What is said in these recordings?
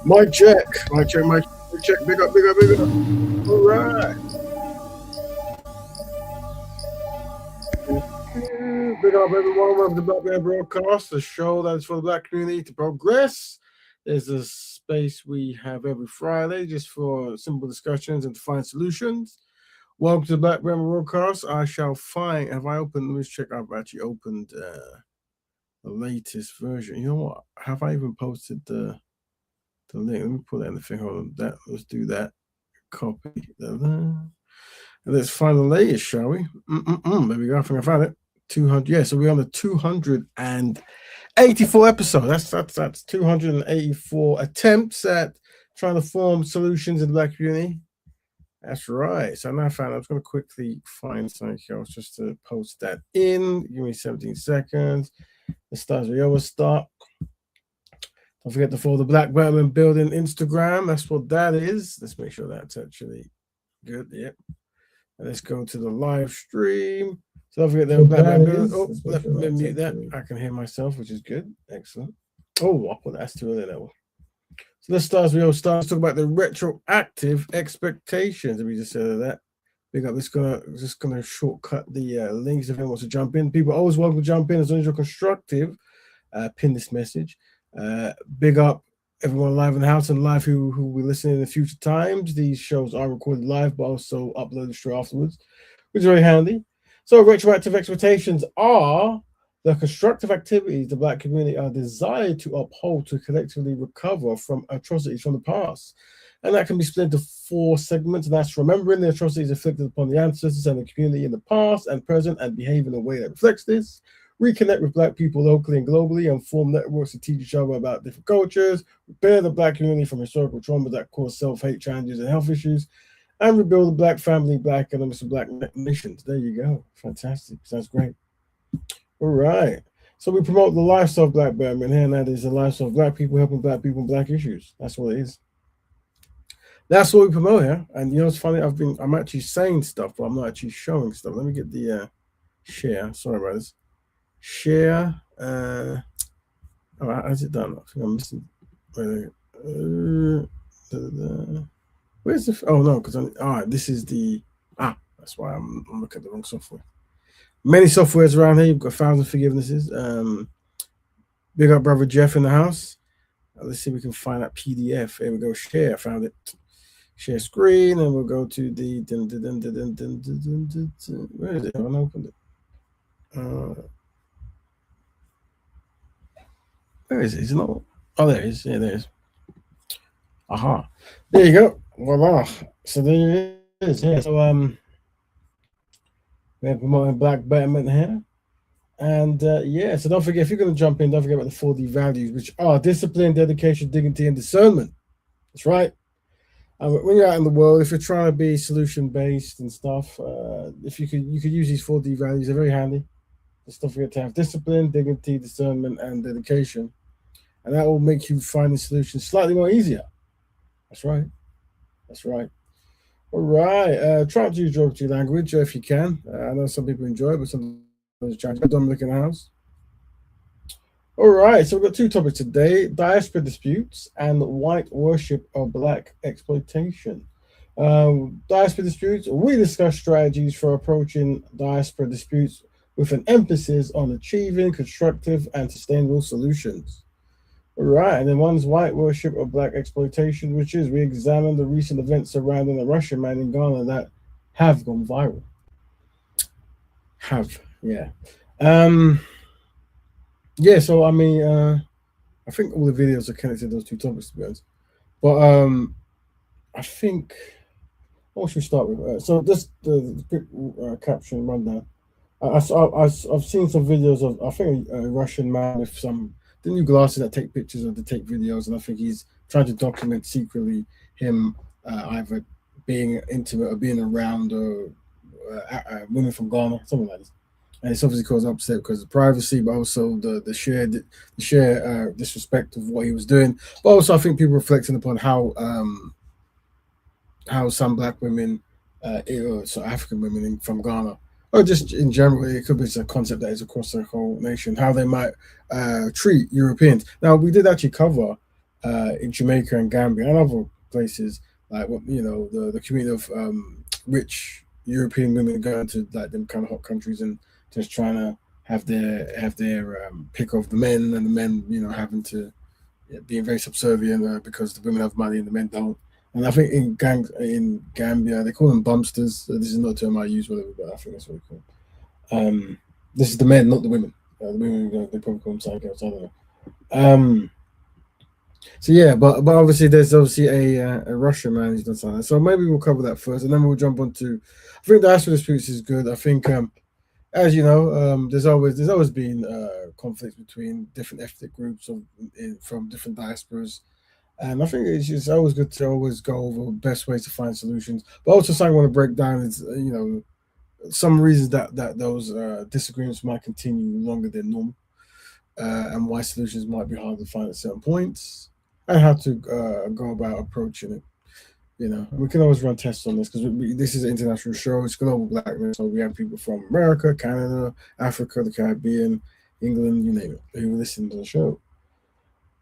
Mic check, mic check, mic check. Big up, big up, big up. All right. Big up, everyone. Welcome to Black Man Broadcast, the show that is for the Black community to progress. There's a space we have every Friday just for simple discussions and to find solutions. Welcome to Black Man Broadcast. I shall find. Have I opened? Let me check. I've actually opened the latest version. You know what? Have I even posted the link? Let me put that in the thing. Hold on. Let's do that. Copy. Let's find the latest, shall we? There we go. I think I found it. 200. Yeah, so we're on the 284 episode. That's 284 attempts at trying to form solutions in the Black community. That's right. So now I found. I was going to quickly find something else just to post that in. Give me 17 seconds. It starts. We always start. Don't forget to follow the Black Betterment Building Instagram. That's what that is. Let's make sure that's actually good. Yep. And let's go to the live stream. So don't forget the Black Betterment Building. Oh, let me mute that. I can hear myself, which is good. Excellent. Oh, I'll put that's too early level. So let's start. We all start to talk about the retroactive expectations. Let me just say that. Big up. Just gonna shortcut the links if anyone wants to jump in. People are always welcome to jump in as long as you're constructive. Pin this message. Big up everyone live in the house and live who will listen in the future times. These shows are recorded live, but also uploaded straight afterwards, which is very handy. So retroactive expectations are the constructive activities the Black community are desired to uphold to collectively recover from atrocities from the past. And that can be split into 4 segments, and that's remembering the atrocities inflicted upon the ancestors and the community in the past and present and behave in a way that reflects this. Reconnect with Black people locally and globally and form networks to teach each other about different cultures, repair the Black community from historical traumas that cause self-hate challenges and health issues, and rebuild the Black family, Black economics, and Black nations. There you go. Fantastic. Sounds great. All right. So we promote the lifestyle of Black Betterment here, and that is the lifestyle of Black people helping Black people and Black issues. That's what it is. That's what we promote here. And you know, it's funny, I'm actually saying stuff, but I'm not actually showing stuff. Let me get the share. Sorry about this. Share. Oh, how's it done? I think I'm missing. Where's the? Oh no, because this is the. That's why I'm looking at the wrong software. Many softwares around here. You've got 1,000 forgivenesses. Big up, brother Jeff in the house. Let's see if we can find that PDF. Here we go. Share. I found it. Share screen, and we'll go to the. Where is it? I haven't opened it. Where is it? Is it not? Oh, there it is. Yeah, there it is. Aha. There you go. Voila. So there it is. Yeah. So we're promoting Black Betterment here. And yeah, so don't forget, if you're going to jump in, don't forget about the 4D values, which are discipline, dedication, dignity, and discernment. That's right. When you're out in the world, if you're trying to be solution-based and stuff, if you could use these 4D values, they're very handy. Just don't forget to have discipline, dignity, discernment, and dedication. And that will make you finding solutions slightly more easier. That's right. That's right. All right. Try to use geography language if you can. I know some people enjoy it, but some Dominic in the house. All right, so we've got 2 topics today: diaspora disputes and white worship of Black exploitation. Diaspora disputes, we discuss strategies for approaching diaspora disputes with an emphasis on achieving constructive and sustainable solutions. All right, and then one's white worship of Black exploitation, which is we examine the recent events surrounding the Russian man in Ghana that have gone viral. Yeah. Yeah, so I mean, I think all the videos are connected to those 2 topics, to be honest. But I think, what should we start with? So this the quick caption rundown. I've seen some videos of, I think, a Russian man with the new glasses that take pictures or to take videos, and I think he's trying to document secretly him either being intimate or being around women from Ghana, something like this. And it's obviously caused upset because of privacy, but also the sheer disrespect of what he was doing. But also, I think people reflecting upon how some black women, so African women from Ghana, or just in general, it could be a concept that is across the whole nation, how they might treat Europeans. Now, we did actually cover in Jamaica and Gambia and other places, like the community of rich European women going to like them kind of hot countries and just trying to have their pick of the men, and the men having to being very subservient because the women have money and the men don't. And I think in Gambia they call them bumpsters. This is not a term I use, whatever, but I think that's what they call. This is the men, not the women. The women they probably call them something else. I don't know. So yeah, but obviously there's obviously a Russian man who's done something. So maybe we'll cover that first, and then we'll jump on to. I think Diaspora Disputes is good. I think, as you know, there's always been conflicts between different ethnic groups from different diasporas, and I think it's just always good to always go over best ways to find solutions. But also something I want to break down is some reasons that those disagreements might continue longer than normal, and why solutions might be hard to find at certain points, and how to go about approaching it. We can always run tests on this because this is an international show. It's global blackness, so we have people from America, Canada, Africa, the Caribbean, England, you name it, who listen to the show.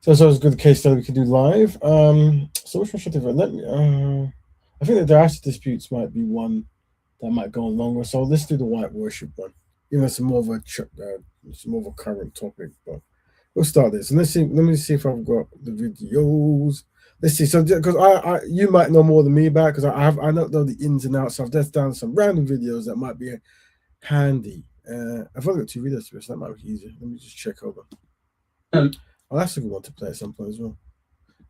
So it's always a good case study we can do live. So which one should I do? I think the Diaspora Disputes might be one that might go on longer. So let's do the white worship one. It's more of a current topic, but we'll start this. And let's see. Let me see if I've got the videos. Let's see. So because you might know more than me about because I don't know the ins and outs. So I've just done some random videos that might be handy. I've only got 2 videos to this, so that might be easier. Let me just check over. Oh, that's a good one to play at some point as well.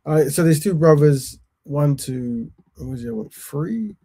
All right. So there's 2 brothers. 1, 2. What was the other one? 3.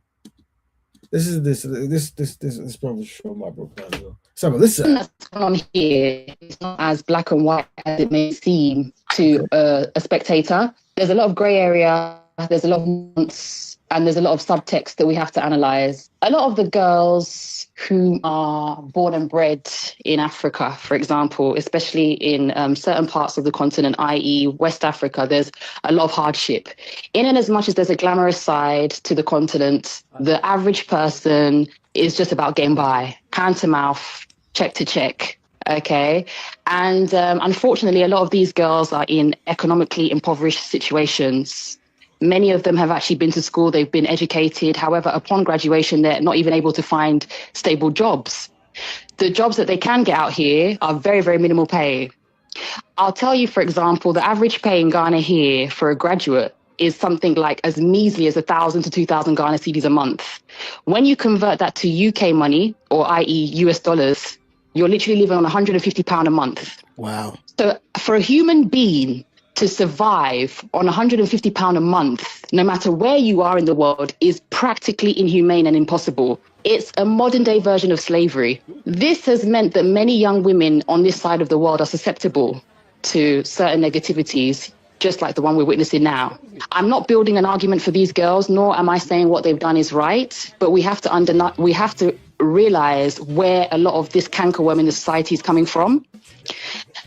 This brother's show my book as well. So listen. That's going on here. It's not as black and white as it may seem to a spectator. There's a lot of grey area. There's a lot of nuance, and there's a lot of subtext that we have to analyze. A lot of the girls who are born and bred in Africa, for example, especially in certain parts of the continent, i.e. West Africa, there's a lot of hardship. In and as much as there's a glamorous side to the continent, the average person is just about getting by, hand to mouth, check to check. Okay. And unfortunately, a lot of these girls are in economically impoverished situations. Many of them have actually been to school, they've been educated. However, upon graduation, they're not even able to find stable jobs. The jobs that they can get out here are very, very minimal pay. I'll tell you, for example, the average pay in Ghana here for a graduate is something like as measly as 1,000 to 2,000 Ghana cedis a month. When you convert that to UK money, or i.e. US dollars, you're literally living on £150 a month. Wow. So for a human being to survive on £150 a month, no matter where you are in the world, is practically inhumane and impossible. It's a modern day version of slavery. This has meant that many young women on this side of the world are susceptible to certain negativities, just like the one we're witnessing now. I'm not building an argument for these girls, nor am I saying what they've done is right, but we have to realize where a lot of this cankerworm in the society is coming from.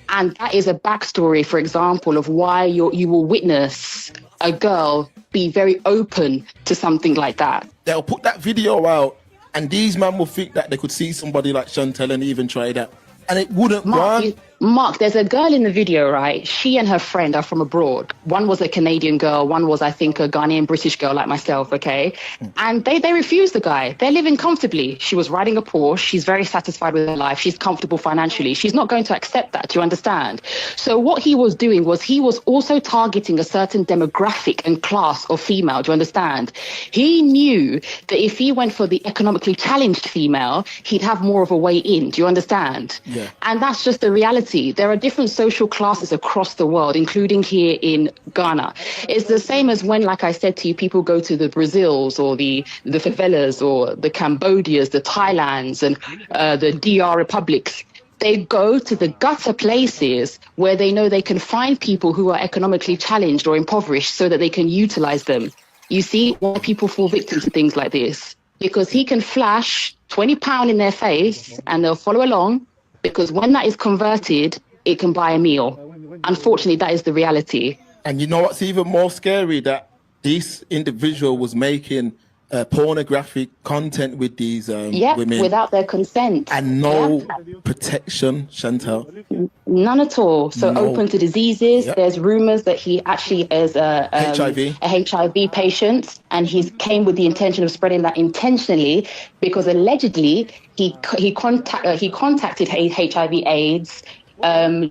And that is a backstory, for example, of why you will witness a girl be very open to something like that. They'll put that video out and these men will think that they could see somebody like Chantel and even try that. And it wouldn't run. Mark, there's a girl in the video, right? She and her friend are from abroad. One was a Canadian girl. One was, I think, a Ghanaian British girl like myself, okay? And they refused the guy. They're living comfortably. She was riding a Porsche. She's very satisfied with her life. She's comfortable financially. She's not going to accept that, do you understand? So what he was doing was he was also targeting a certain demographic and class of female, do you understand? He knew that if he went for the economically challenged female, he'd have more of a way in, do you understand? Yeah. And that's just the reality. There are different social classes across the world, including here in Ghana. It's the same as when, like I said to you, people go to the Brazils or the favelas or the Cambodias, the Thailands and the DR republics. They go to the gutter places where they know they can find people who are economically challenged or impoverished so that they can utilize them. You see why people fall victim to things like this? Because he can flash £20 in their face and they'll follow along, because when that is converted, it can buy a meal. Unfortunately, that is the reality. And you know what's even more scary? That this individual was making pornographic content with these women without their consent. And no protection, Chantal. None at all. So open to diseases. There's rumors that he actually is a HIV patient, and he came with the intention of spreading that intentionally, because allegedly he contacted HIV/AIDS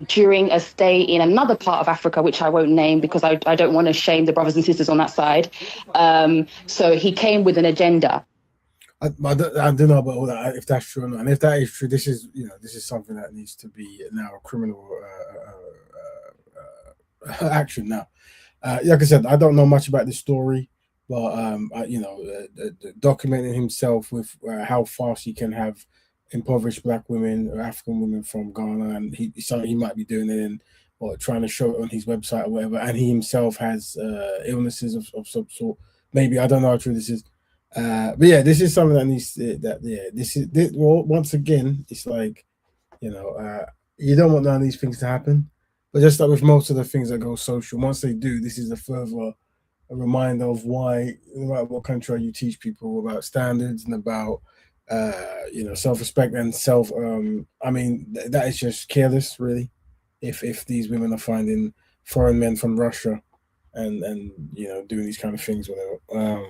during a stay in another part of Africa, which I won't name because I don't want to shame the brothers and sisters on that side. So he came with an agenda. I don't know about all that, if that's true or not. And if that is true, this is something that needs to be now a criminal action now. Like I said, I don't know much about this story, but documenting himself with how fast he can have impoverished black women or African women from Ghana, and he might be doing it or trying to show it on his website or whatever, and he himself has illnesses of some sort. Maybe, I don't know how true this is. But yeah, this is something that needs once again, it's like, you don't want none of these things to happen, but just like with most of the things that go social, once they do, this is a reminder of why, no matter what country you teach people about standards and about self-respect and that is just careless, really, if these women are finding foreign men from Russia and doing these kind of things, whatever.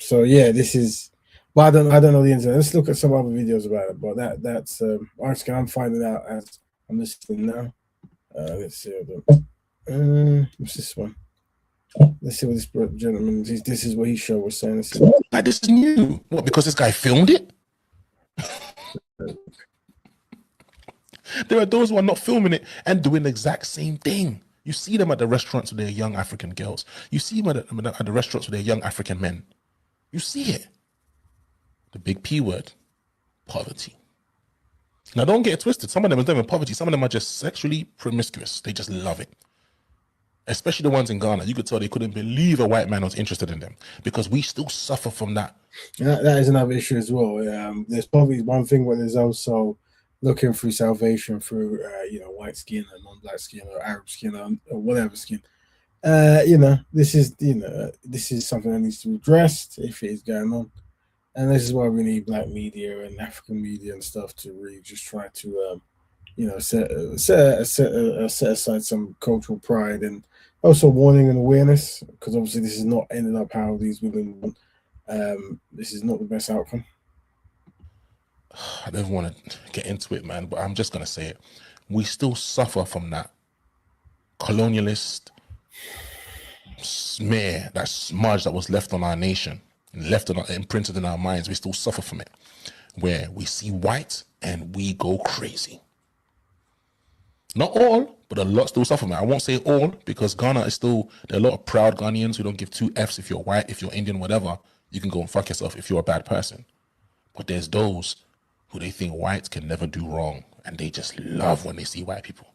So yeah, this is, but I don't know the internet. Let's look at some other videos about it. But that's I'm finding out as I'm listening now. Let's see. What's this one? Let's see what this gentleman. This is what he showed was saying. This is new. What? Because this guy filmed it? There are those who are not filming it and doing the exact same thing. You see them at the restaurants with their young African girls. You see them at the restaurants with their young African men. You see it. The big P word, poverty. Now, don't get it twisted. Some of them are not even poverty. Some of them are just sexually promiscuous. They just love it. Especially the ones in Ghana. You could tell they couldn't believe a white man was interested in them, because we still suffer from that. That is another issue as well. There's probably one thing where there's also looking through salvation through, white skin and non-black skin or Arab skin or whatever skin. This is something that needs to be addressed if it is going on, and this is why we need black media and African media and stuff to really just try to, set aside some cultural pride and also warning and awareness, because obviously this is not ending up how these women want. This is not the best outcome. I don't want to get into it, man, but I'm just gonna say it. We still suffer from that colonialist smear, that smudge that was left on our nation and imprinted in our minds. We still suffer from it, where we see white and we go crazy. Not all, but a lot still suffer from it. I won't say all, because Ghana is still, there are a lot of proud Ghanaians who don't give two Fs if you're white, if you're Indian, whatever. You can go and fuck yourself if you're a bad person. But there's those who they think whites can never do wrong, and they just love when they see white people.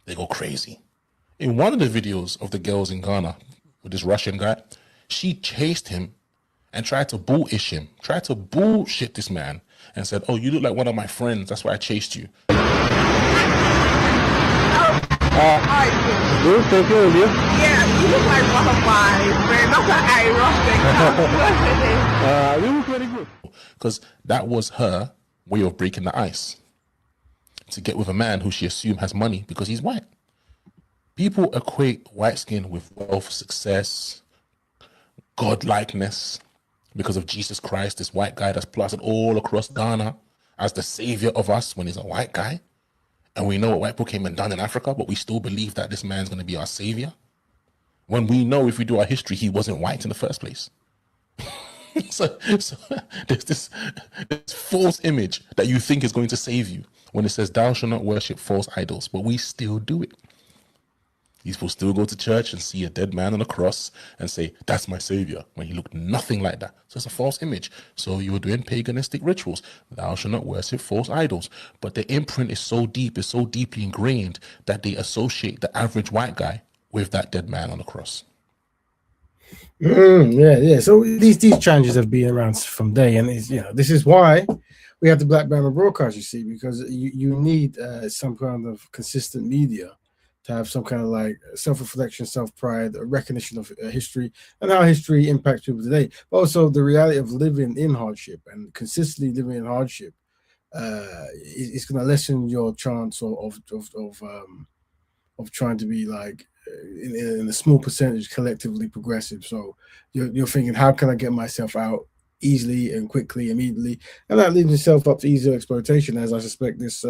They go crazy. In one of the videos of the girls in Ghana with this Russian guy, she chased him and tried to bullshit him, tried to bullshit this man, and said, "Oh, you look like one of my friends. That's why I chased you." Good, thank you. Yeah, you look like one of my friends. That's why I you look very good. Because that was her way of breaking the ice, to get with a man who she assumed has money because he's white. People equate white skin with wealth, success, godlikeness, because of Jesus Christ, this white guy that's plastered all across Ghana as the savior of us when he's a white guy. And we know what white people came and done in Africa, but we still believe that this man's going to be our savior, when we know, if we do our history, he wasn't white in the first place. so there's this false image that you think is going to save you when it says, "Thou shalt not worship false idols," but we still do it. These people still go to church and see a dead man on a cross and say, "That's my savior," when he looked nothing like that. So it's a false image. So you were doing paganistic rituals. "Thou shalt not worship false idols." But the imprint is so deep, is so deeply ingrained, that they associate the average white guy with that dead man on the cross. Yeah. So these challenges have been around from day, and this is why we have the Black Bama broadcast, you see, because you need some kind of consistent media to have some kind of like self-reflection, self-pride, a recognition of history and how history impacts people today. But also the reality of living in hardship and consistently living in hardship is going to lessen your chance of trying to be like in a small percentage collectively progressive. So you're thinking, how can I get myself out easily and quickly, immediately, and that leaves yourself up to easier exploitation, as I suspect this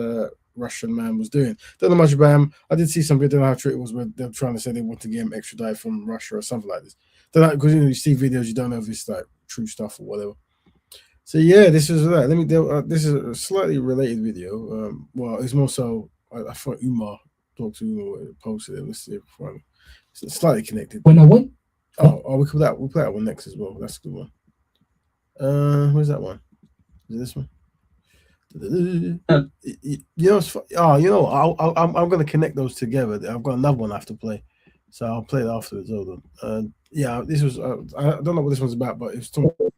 Russian man was doing. Don't know much about him. I did see some video, don't know how true it was, where they're trying to say they want to get him extradited from Russia or something like this. Don't know, because you see videos, you don't know if it's like true stuff or whatever. So yeah, this is that. This is a slightly related video. Well, it's more so. I thought Umar talked to Umar posted it. Let's see if it's slightly connected. When I went, We'll play that one next as well. That's a good one. Where's that one? Is it this one? I'm going to connect those together. I've got another one I have to play, so I'll play it afterwards. Hold on. This was I don't know what this one's about, but it's talking.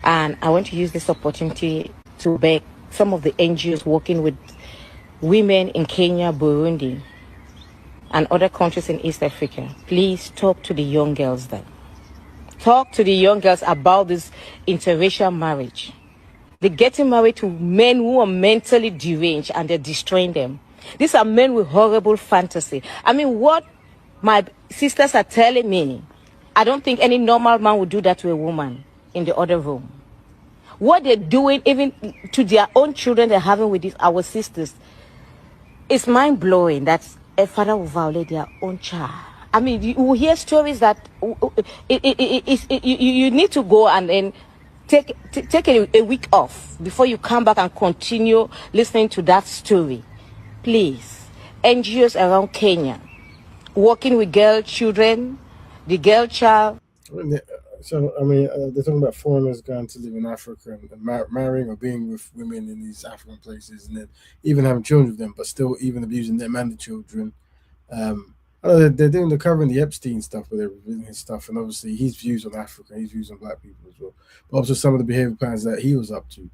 And I want to use this opportunity to beg some of the NGOs working with women in Kenya, Burundi, and other countries in East Africa. Please talk to the young girls there. Talk to the young girls about this interracial marriage. They're getting married to men who are mentally deranged and they're destroying them. These are men with horrible fantasy. I mean, what my sisters are telling me, I don't think any normal man would do that to a woman in the other room. What they're doing even to their own children they're having with our sisters, it's mind-blowing that a father will violate their own child. I mean, you will hear stories that you need to go and then take a week off before you come back and continue listening to that story. Please, NGOs around Kenya, working with girl children, the girl child. So, I mean, they're talking about foreigners going to live in Africa and marrying or being with women in these African places, and then even having children with them, but still even abusing them and the children. They're covering the Epstein stuff, where they're revealing his stuff, and obviously his views on Africa, his views on black people as well, but also some of the behavior patterns that he was up to,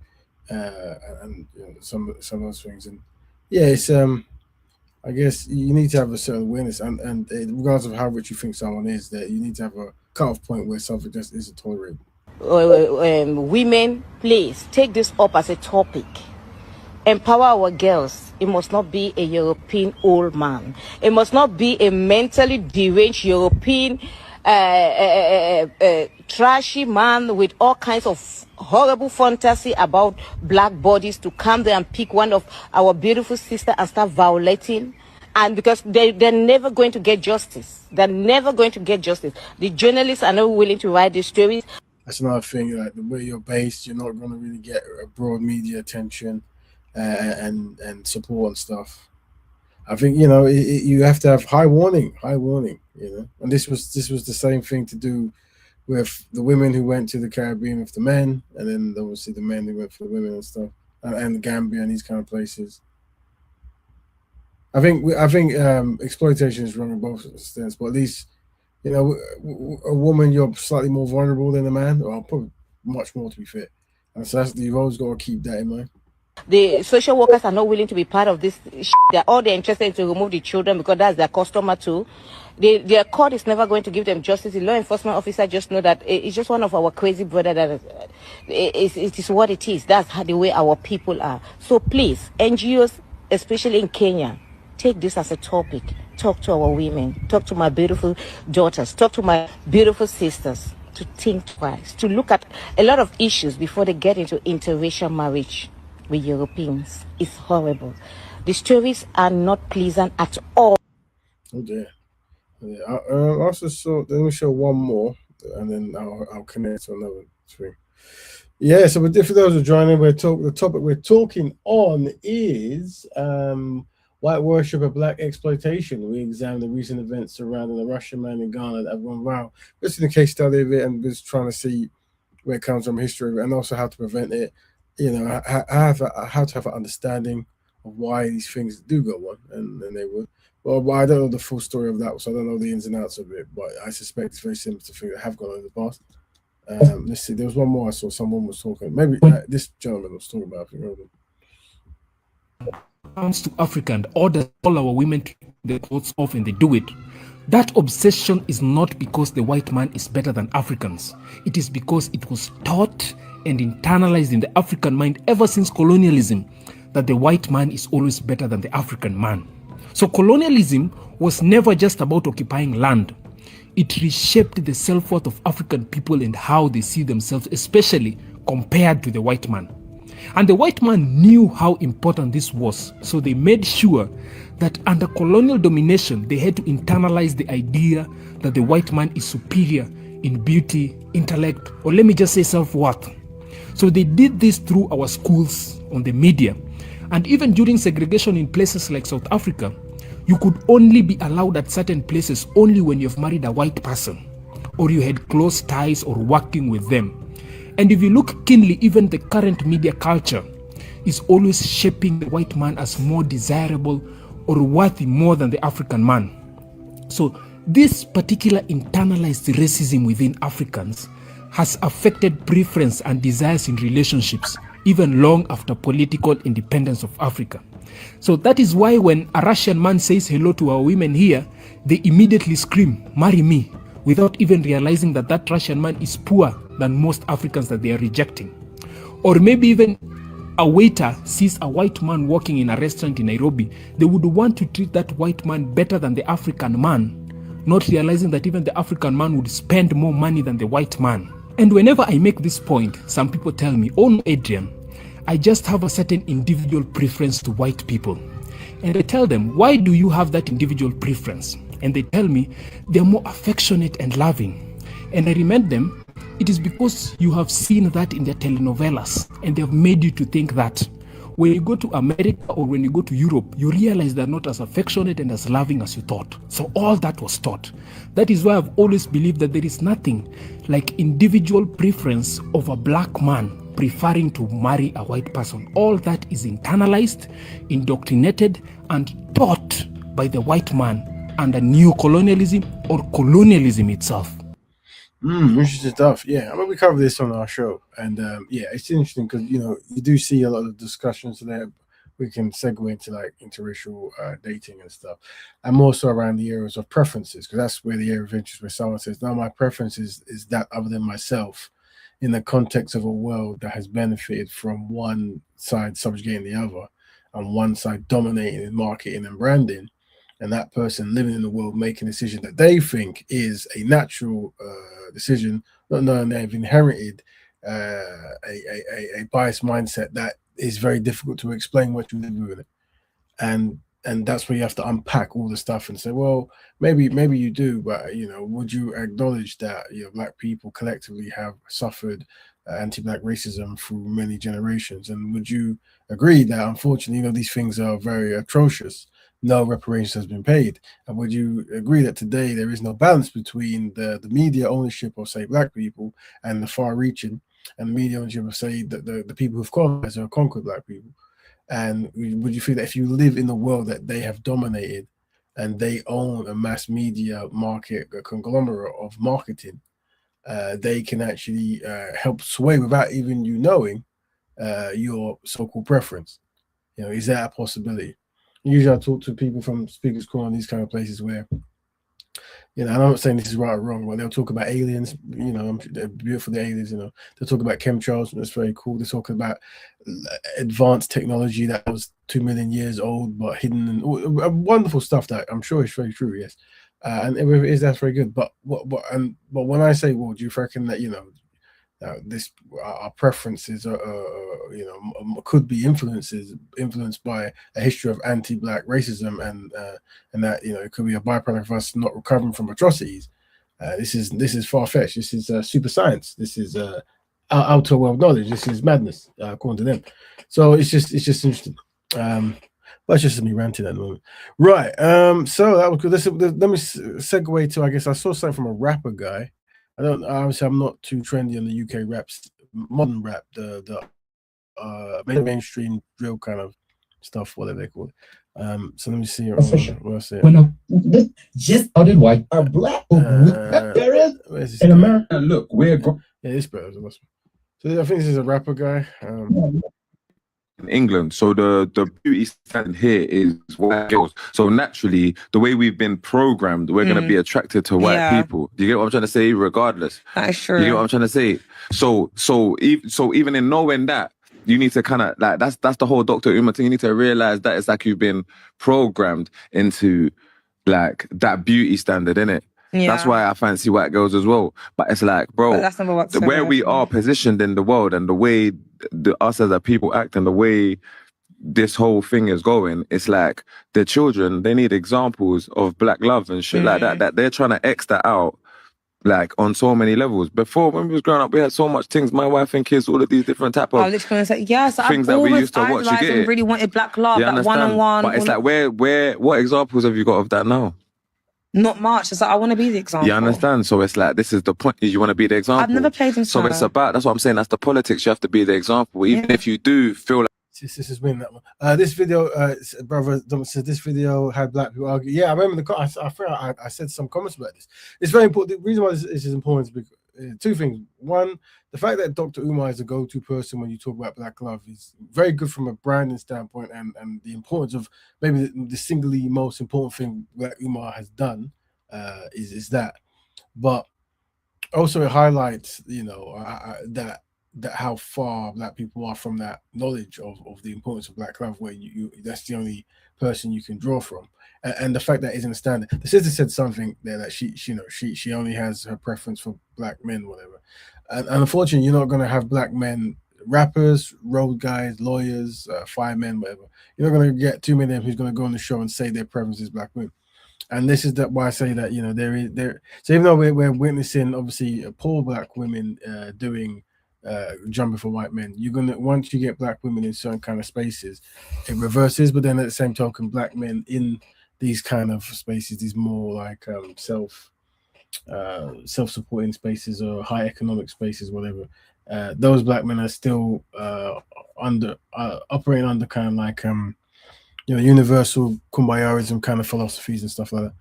and some of those things. And yeah, it's I guess you need to have a certain awareness, and regardless of how rich you think someone is, that you need to have a cut-off point where something just isn't tolerated. Women, please take this up as a topic. Empower our girls. It must not be a European old man. It must not be a mentally deranged European trashy man with all kinds of horrible fantasy about black bodies to come there and pick one of our beautiful sisters and start violating. And because they're never going to get justice. They're never going to get justice. The journalists are not willing to write these stories. That's another thing, like the way you're based, you're not going to really get a broad media attention and support and stuff. I think, you have to have high warning, and this was the same thing to do with the women who went to the Caribbean with the men, and then obviously the men who went for the women and stuff, and the Gambia and these kind of places. I think exploitation is wrong in both extents, but at least, a woman, you're slightly more vulnerable than a man, or probably much more, to be fair. And so you've always got to keep that in mind. The social workers are not willing to be part of this. They're interested in to remove the children because that's their customer too. Their court is never going to give them justice. The law enforcement officer just know that it's just one of our crazy brother that it is what it is. That's the way our people are. So please, NGOs, especially in Kenya, take this as a topic. Talk to our women. Talk to my beautiful daughters. Talk to my beautiful sisters to think twice, to look at a lot of issues before they get into interracial marriage with Europeans. It's horrible. The stories are not pleasant at all. Oh dear. Yeah. Also saw. Let me show one more, and then I'll connect to another thing. Yeah. So, for those who are joining, the topic we're talking on is white worship of black exploitation. We examine the recent events surrounding the Russian man in Ghana that have gone viral. This is a case study of it, and just trying to see where it comes from, history of it, and also how to prevent it. How to have an understanding of why these things do go on, and they would. Well, I don't know the full story of that, so I don't know the ins and outs of it, but I suspect it's very similar to things that have gone on in the past. Let's see. There was one more I saw. Someone was talking. Maybe this gentleman was talking about. Comes to Africa and orders all our women to take their clothes off, and they do it. That obsession is not because the white man is better than Africans. It is because it was taught and internalized in the African mind ever since colonialism that the white man is always better than the African man. So colonialism was never just about occupying land. It reshaped the self-worth of African people and how they see themselves, especially compared to the white man. And the white man knew how important this was, so they made sure that under colonial domination, they had to internalize the idea that the white man is superior in beauty, intellect, or let me just say self-worth. So they did this through our schools, on the media, and even during segregation in places like South Africa, you could only be allowed at certain places only when you've married a white person, or you had close ties or working with them. And if you look keenly, even the current media culture is always shaping the white man as more desirable or worthy more than the African man. So this particular internalized racism within Africans has affected preference and desires in relationships, even long after political independence of Africa. So that is why when a Russian man says hello to our women here, they immediately scream, "Marry me," without even realizing that that Russian man is poorer than most Africans that they are rejecting. Or maybe even a waiter sees a white man working in a restaurant in Nairobi, they would want to treat that white man better than the African man, not realizing that even the African man would spend more money than the white man. And whenever I make this point, some people tell me, "Oh no, Adrian, I just have a certain individual preference to white people." And I tell them, "Why do you have that individual preference?" And they tell me they're more affectionate and loving. And I remind them, it is because you have seen that in their telenovelas, and they have made you to think that. When you go to America or when you go to Europe, you realize they're not as affectionate and as loving as you thought. So all that was taught. That is why I've always believed that there is nothing like individual preference of a black man preferring to marry a white person. All that is internalized, indoctrinated, and taught by the white man under neo-colonialism or colonialism itself. Interesting stuff. Yeah, I mean, we cover this on our show, and yeah, it's interesting because you do see a lot of discussions there. We can segue into like interracial dating and stuff, and more so around the areas of preferences, because that's where the area of interest, where someone says, "No, my preference is that other than myself," in the context of a world that has benefited from one side subjugating the other, and one side dominating in marketing and branding. And that person living in the world making a decision that they think is a natural decision, not knowing they've inherited a biased mindset that is very difficult to explain what you live with it. And that's where you have to unpack all the stuff and say, well, maybe you do, but would you acknowledge that black people collectively have suffered anti-black racism through many generations? And would you agree that unfortunately, these things are very atrocious? No reparations has been paid. And would you agree that today there is no balance between the media ownership of, say, black people and the far-reaching, and the media ownership of, say, the people who've colonized or conquered black people? And would you feel that if you live in the world that they have dominated and they own a mass media market, a conglomerate of marketing, they can actually help sway without even you knowing your so-called preference? Is that a possibility? Usually I talk to people from Speakers Corner and these kind of places where, and I'm not saying this is right or wrong, but they'll talk about aliens, they're beautiful, the aliens, they'll talk about chemtrails, that's very cool. They're talking about advanced technology that was 2 million years old, but hidden, and wonderful stuff that I'm sure is very true, yes. And if it is, that's very good. But when I say, well, do you reckon that, our preferences could be influenced by a history of anti-black racism, and that it could be a byproduct of us not recovering from atrocities? This is far-fetched. This is super science. This is outer world knowledge. This is madness, according to them. So it's just interesting. But it's just me ranting at the moment, right? So that was good. Let me segue to, I guess I saw something from a rapper guy. Obviously I'm not too trendy on the UK raps, modern rap, the mainstream drill kind of stuff, whatever they call it. So let me see. When I just started white are black. There is. Where's this In guy? America, look, we're Yeah, this better. So I think this is a rapper guy. in England, so the beauty standard here is white girls. So naturally, the way we've been programmed, we're gonna be attracted to white people. Do you get what I'm trying to say? Regardless, That's true. you get what I'm trying to say? So even in knowing that, you need to kind of like that's the whole Dr. Umar thing. You need to realize that it's like you've been programmed into like that beauty standard, innit? That's why I fancy white girls as well. But it's like, bro, But that's never worked so where well we for me. are positioned in the world and the way us as a people act and the way this whole thing is going, it's like the children, they need examples of black love and shit like that they're trying to X that out like on so many levels. Before, when we was growing up, we had so much things. My wife and kids, all of these different type I of was literally going to say, yes, things I've that we always used to watch. You idolized get and it? really wanted black love, You like understand? one-on-one. But it's like, what examples have you got of that now? Not much. It's like, I want to be the example. You understand? So it's like, this is the point, is you want to be the example. I've never played in So it's about, that's what I'm saying, that's the politics. You have to be the example. Even if you do feel like This is winning that one. This video, brother Dom said this video had black people argue. Yeah, I remember I think I said some comments about this. It's very important. The reason why this is important is because two things. One, the fact that Dr. Umar is a go-to person when you talk about black love is very good from a branding standpoint, and the importance of maybe the singly most important thing that Umar has done is that. But also it highlights, you know, that how far black people are from that knowledge of the importance of black love, where you that's the only person you can draw from, and the fact that isn't a standard. The sister said something there that she only has her preference for black men, whatever, and unfortunately you're not going to have black men rappers, road guys, lawyers, firemen, whatever. You're not going to get too many of them who's going to go on the show and say their preference is black men. And this is why I say that, you know, there. So even though we're witnessing obviously poor black women doing jumping for white men, you're gonna, once you get black women in certain kind of spaces, it reverses. But then at the same token, black men in these kind of spaces, these more like self-supporting spaces or high economic spaces, whatever, those black men are still operating under kind of like you know, universal kumbayarism kind of philosophies and stuff like that.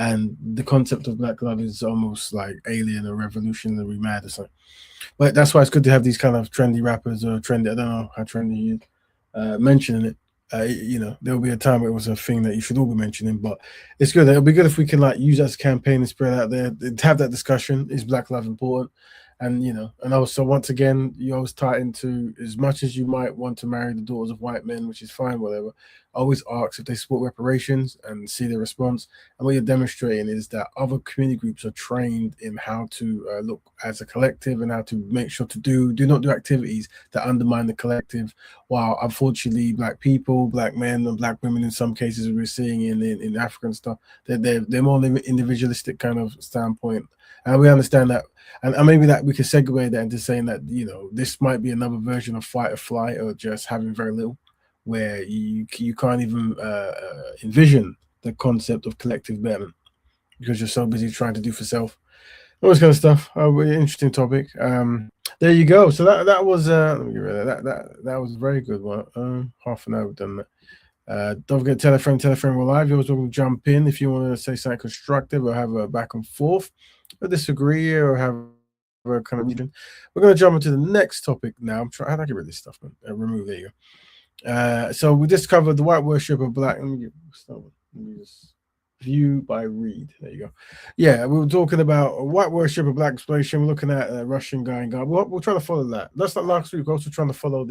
And the concept of black love is almost like alien or revolutionary mad or something. But that's why it's good to have these kind of trendy rappers or trendy, I don't know how trendy you mentioning it. You know, there'll be a time where it was a thing that you should all be mentioning, but it's good. It'll be good if we can like use that as a campaign and spread out there, to have that discussion. Is black love important? And, you know, and also once again, you always tie into, as much as you might want to marry the daughters of white men, which is fine, whatever, always ask if they support reparations and see their response. And what you're demonstrating is that other community groups are trained in how to look as a collective and how to make sure to do not do activities that undermine the collective. While unfortunately, black people, black men, and black women, in some cases, we're seeing in Africa and stuff, they're more individualistic kind of standpoint. And we understand that, and maybe that we can segue that into saying that, you know, this might be another version of fight or flight, or just having very little, where you can't even envision the concept of collective betterment because you're so busy trying to do for self. All this kind of stuff. Really interesting topic. There you go. So that was let me get rid of that was a very good one. Half an hour we've done that. Don't forget, tell a friend we're live. You're always welcome to jump in if you want to say something constructive or have a back and forth, or disagree, or have a kind of meeting. We're going to jump into the next topic now. I'm trying. How do I get rid of this stuff, man? Remove. There you go. So we just covered the white worship of black. Let me just view by read. There you go. Yeah, we were talking about white worship of black exploitation. We're looking at a Russian guy in Ghana. We'll try to follow that. That's like last week. We're also trying to follow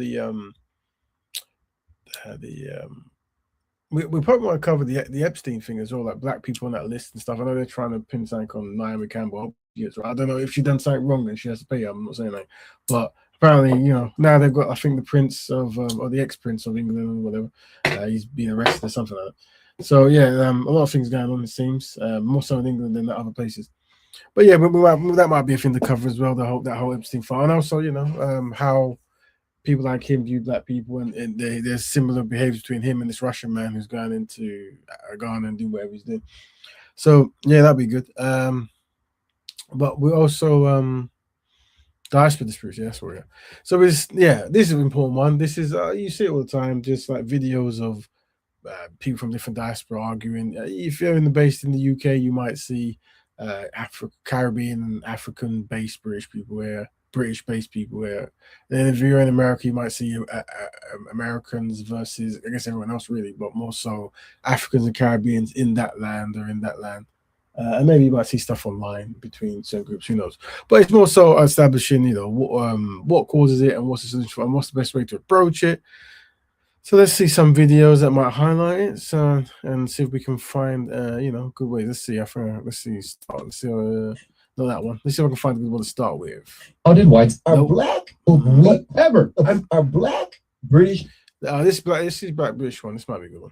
we probably want to cover the Epstein thing as well, like black people on that list and stuff. I know they're trying to pin something on Naomi Campbell. I don't know if she done something wrong, then she has to pay. I'm not saying that, but apparently, you know, now they've got, I think, the Prince of or the ex-Prince of England or whatever. He's being arrested or something like that. So yeah, a lot of things going on, it seems, more so in England than other places. But yeah, that might be a thing to cover as well. That whole Epstein file, and also, you know, how people like him view black people, and there's similar behavior between him and this Russian man who's going into Ghana and do whatever he's doing. So yeah, that'd be good. But we also Diaspora Disputes, yeah, that's where we are. So this is an important one. This is you see it all the time, just like videos of people from different diaspora arguing. If you're based in the UK, you might see Caribbean and African-based British people where British-based people where then if you're in America, you might see Americans versus I guess everyone else really, but more so Africans and Caribbeans in that land or in that land. And maybe you might see stuff online between certain groups, who knows? But it's more so establishing, you know, what causes it and what's the solution and what's the best way to approach it. So let's see some videos that might highlight it, so, and see if we can find, you know, good ways. Let's see. Let's see. Let's see. Not that one. Let's see if I can find a good one to start with. How did whites are black? Whatever. Are black British? This is black British one. This might be a good one.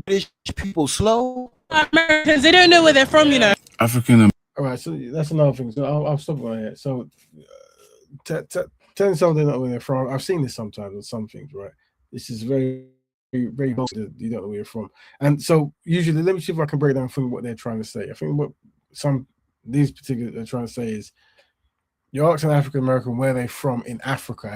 British people slow. Americans, they don't know where they're from, you know. African. All right, so that's another thing. So I'll stop right here. So telling someone they don't know where they're from. I've seen this sometimes on some things, right? This is very, very bold that you don't know where you're from. And so usually, let me see if I can break down from what they're trying to say. I think what these particular are trying to say is you're asking African American where they're from in Africa,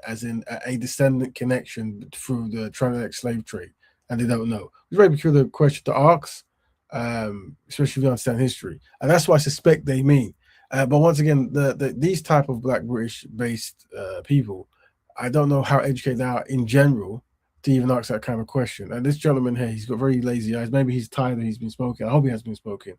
as in a descendant connection through the transatlantic slave trade, and they don't know. It's a very peculiar question to ask, especially if you understand history, and that's what I suspect they mean. But once again, these type of Black British based people, I don't know how educated they are in general to even ask that kind of question. And this gentleman here, he's got very lazy eyes. Maybe he's tired that he's been spoken. I hope he has been spoken,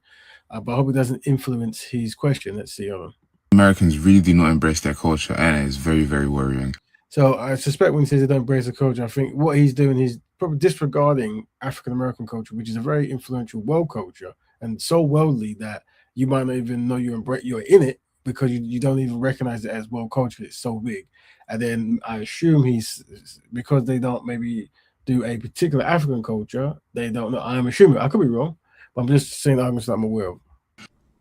but I hope it doesn't influence his question. Let's see. Hold on. Americans really do not embrace their culture, and it's very, very worrying. So I suspect when he says they don't embrace the culture, I think what he's doing is probably disregarding African American culture, which is a very influential world culture and so worldly that you might not even know you're in it because you don't even recognize it as world culture. It's so big. And then I assume he's because they don't maybe do a particular African culture, they don't know. I'm assuming, I could be wrong, but I'm just saying the arguments that I'm aware of.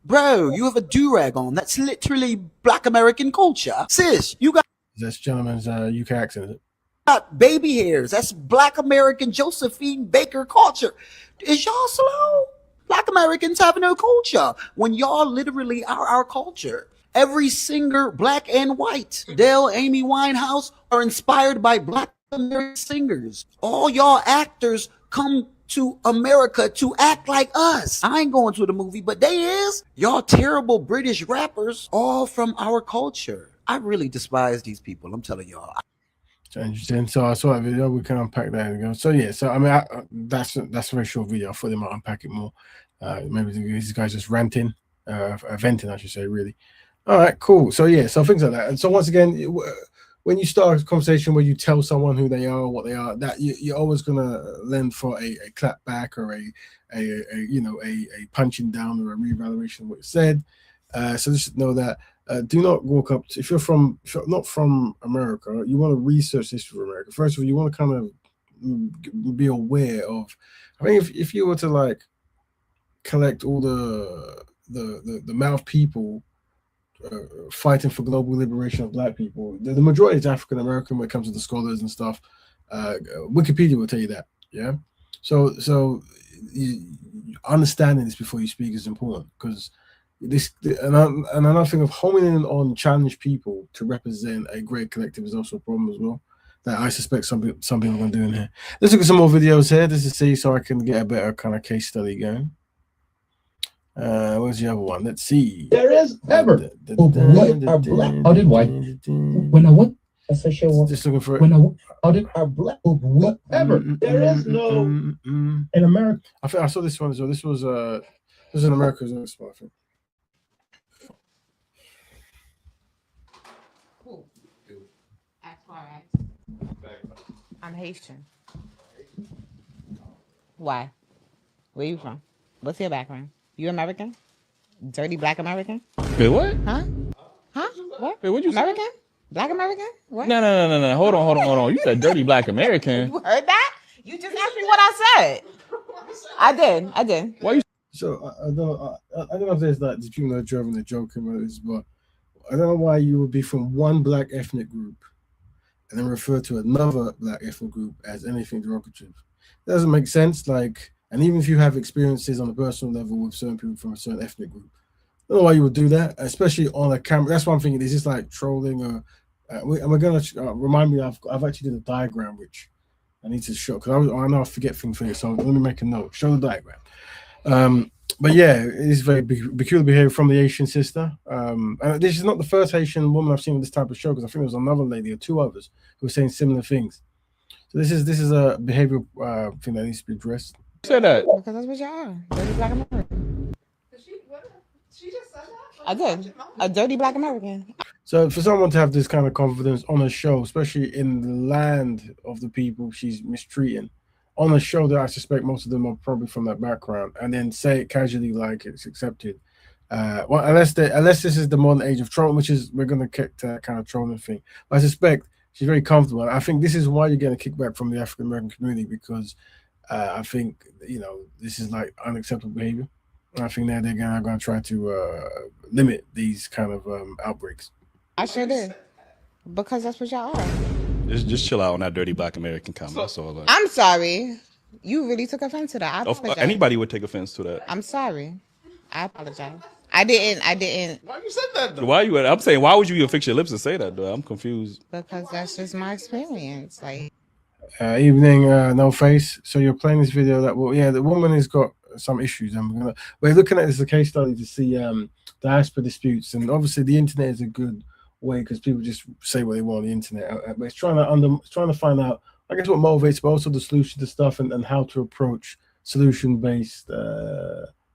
Bro, you have a do-rag on. That's literally Black American culture. Sis, you got this gentleman's UK accent. Baby hairs. That's Black American Josephine Baker culture. Is y'all slow? Black Americans have no culture when y'all literally are our culture. Every singer, black and white, Dale, Amy Winehouse, are inspired by Black American singers. All y'all actors come to America to act like us. I ain't going to the movie, but they is. Y'all terrible British rappers, all from our culture. I really despise these people. I'm telling y'all. So interesting. So I saw that video. We can unpack that again. So yeah. So I mean, that's a very short video. I thought they might unpack it more. Maybe these guys just ranting, venting, I should say. Really. All right. Cool. So yeah. So things like that. And so once again, when you start a conversation where you tell someone who they are, what they are, that you're always gonna lend for a clap back or a punching down or a reevaluation of what you said. So just know that. Do not walk up to, if you're not from America, you want to research history of America. First of all, you want to kind of be aware of. I think if you were to like collect all the mouth people fighting for global liberation of Black people, the majority is African American when it comes to the scholars and stuff. Wikipedia will tell you that. Yeah. So understanding this before you speak is important because. Another thing of homing in on challenged people to represent a great collective is also a problem as well that I suspect some people are going to do in here. Let's look at some more videos here. This is see so I can get a better kind of case study going. Where's the other one? Let's see. There is ever. How did white? When I what? Just looking for it. When I how did our black whatever? There is no in America. I think I saw this one as well. This was in America as well, I think. I'm Haitian. Why? Where you from? What's your background? You American? Dirty Black American? Wait, what? Huh? What? Wait, what'd you American? say? Black American? What? No. Hold on. You said dirty Black American. You heard that? You just asked me what I said. I did. Why you? So I don't know if there's like these people that are driving the joke about this, but I don't know why you would be from one Black ethnic group and then refer to another Black ethnic group as anything derogative. It doesn't make sense. Like, and even if you have experiences on a personal level with certain people from a certain ethnic group, I don't know why you would do that, especially on a camera. That's what I'm thinking. Is this like trolling or? And we're gonna remind me. I've actually did a diagram which I need to show because I know I forget things. So let me make a note. Show the diagram. But yeah, it is very peculiar behavior from the Asian sister. And this is not the first Haitian woman I've seen with this type of show, because I think there was another lady or two others who were saying similar things. So this is a behavioral thing that needs to be addressed. Say that because that's what y'all are. Dirty black American. She just said that? I did. A dirty black American. So for someone to have this kind of confidence on a show, especially in the land of the people she's mistreating, on a show that I suspect most of them are probably from that background, and then say it casually like it's accepted. Well, unless this is the modern age of trolling, which is we're going to kick to that kind of trolling thing. But I suspect she's very comfortable. I think this is why you're getting a kickback from the African American community, because I think this is like unacceptable behavior. I think they're going to try to limit these kind of outbreaks. I sure did, because that's what y'all are. Just chill out on that dirty black American comment. That's all. Like, I'm sorry. You really took offense to that. I apologize. anybody would take offense to that. I'm sorry. I apologize. I didn't. Why you said that though? Why you? I'm saying, why would you even fix your lips to say that though? I'm confused. Because that's just my experience. Like, Evening, no face. So you're playing this video that the woman has got some issues, and we're looking at this as a case study to see diaspora disputes, and obviously the internet is a good way because people just say what they want on the internet, but it's trying to find out, I guess, what motivates, but also the solution to stuff, and how to approach solution-based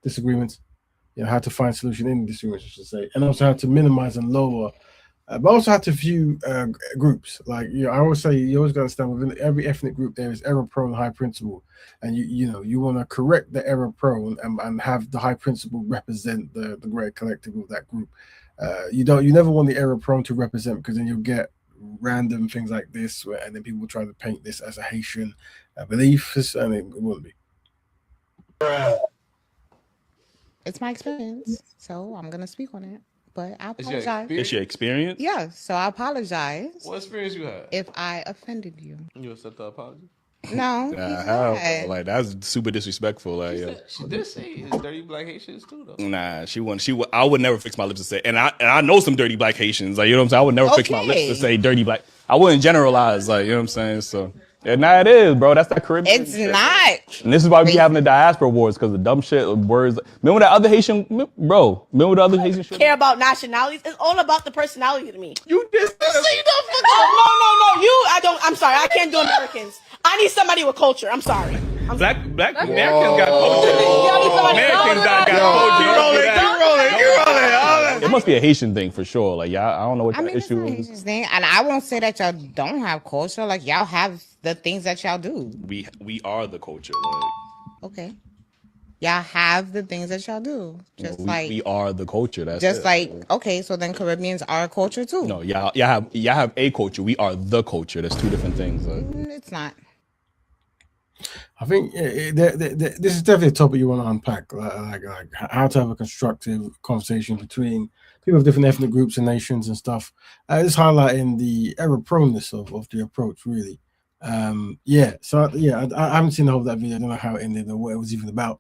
disagreements. How to find solution in disagreements, I should say, and also how to minimize and lower, but also how to view groups. Like I always say, you always got to understand within every ethnic group there is error prone and high principle, and you want to correct the error prone and have the high principle represent the great collective of that group. You never want the error prone to represent, because then you'll get random things like this, and then people will try to paint this as a Haitian belief, and it wouldn't be. it's my experience, so I'm gonna speak on it. But I apologize. It's your experience? Yeah, so I apologize. What experience you had? If I offended you. You accept the apology? No. How? Like, that's super disrespectful. Like, she did say it's dirty black Haitians too, though. Nah, I would never fix my lips to say, and I know some dirty black Haitians. Like, you know what I'm saying? I would never fix my lips to say dirty black. I wouldn't generalize. Like, you know what I'm saying? So. Yeah, nah, it is, bro. That's that Caribbean. It's not. And this is why we having the diaspora wars, because of dumb shit, words. Remember that other Haitian, bro? Remember the other Haitian shit? Care about nationalities. It's all about the personality to me. You just say that. No. I don't. I'm sorry. I can't do Americans. I need somebody with culture. I'm sorry. Black Americans got culture. Americans got culture. It must be a Haitian thing for sure. Like, y'all, I don't know what the issue is. Haitian thing, and I won't say that y'all don't have culture. Like, y'all have the things that y'all do. We are the culture. Like, okay, y'all have the things that y'all do. Just we are the culture. That's just it. like, okay, so then Caribbeans are a culture too. No, y'all have a culture. We are the culture. That's two different things. Like. It's not. I think this is definitely a topic you want to unpack, like how to have a constructive conversation between people of different ethnic groups and nations and stuff. It's highlighting the error proneness of the approach, really. I haven't seen the whole of that video. I don't know how it ended or what it was even about.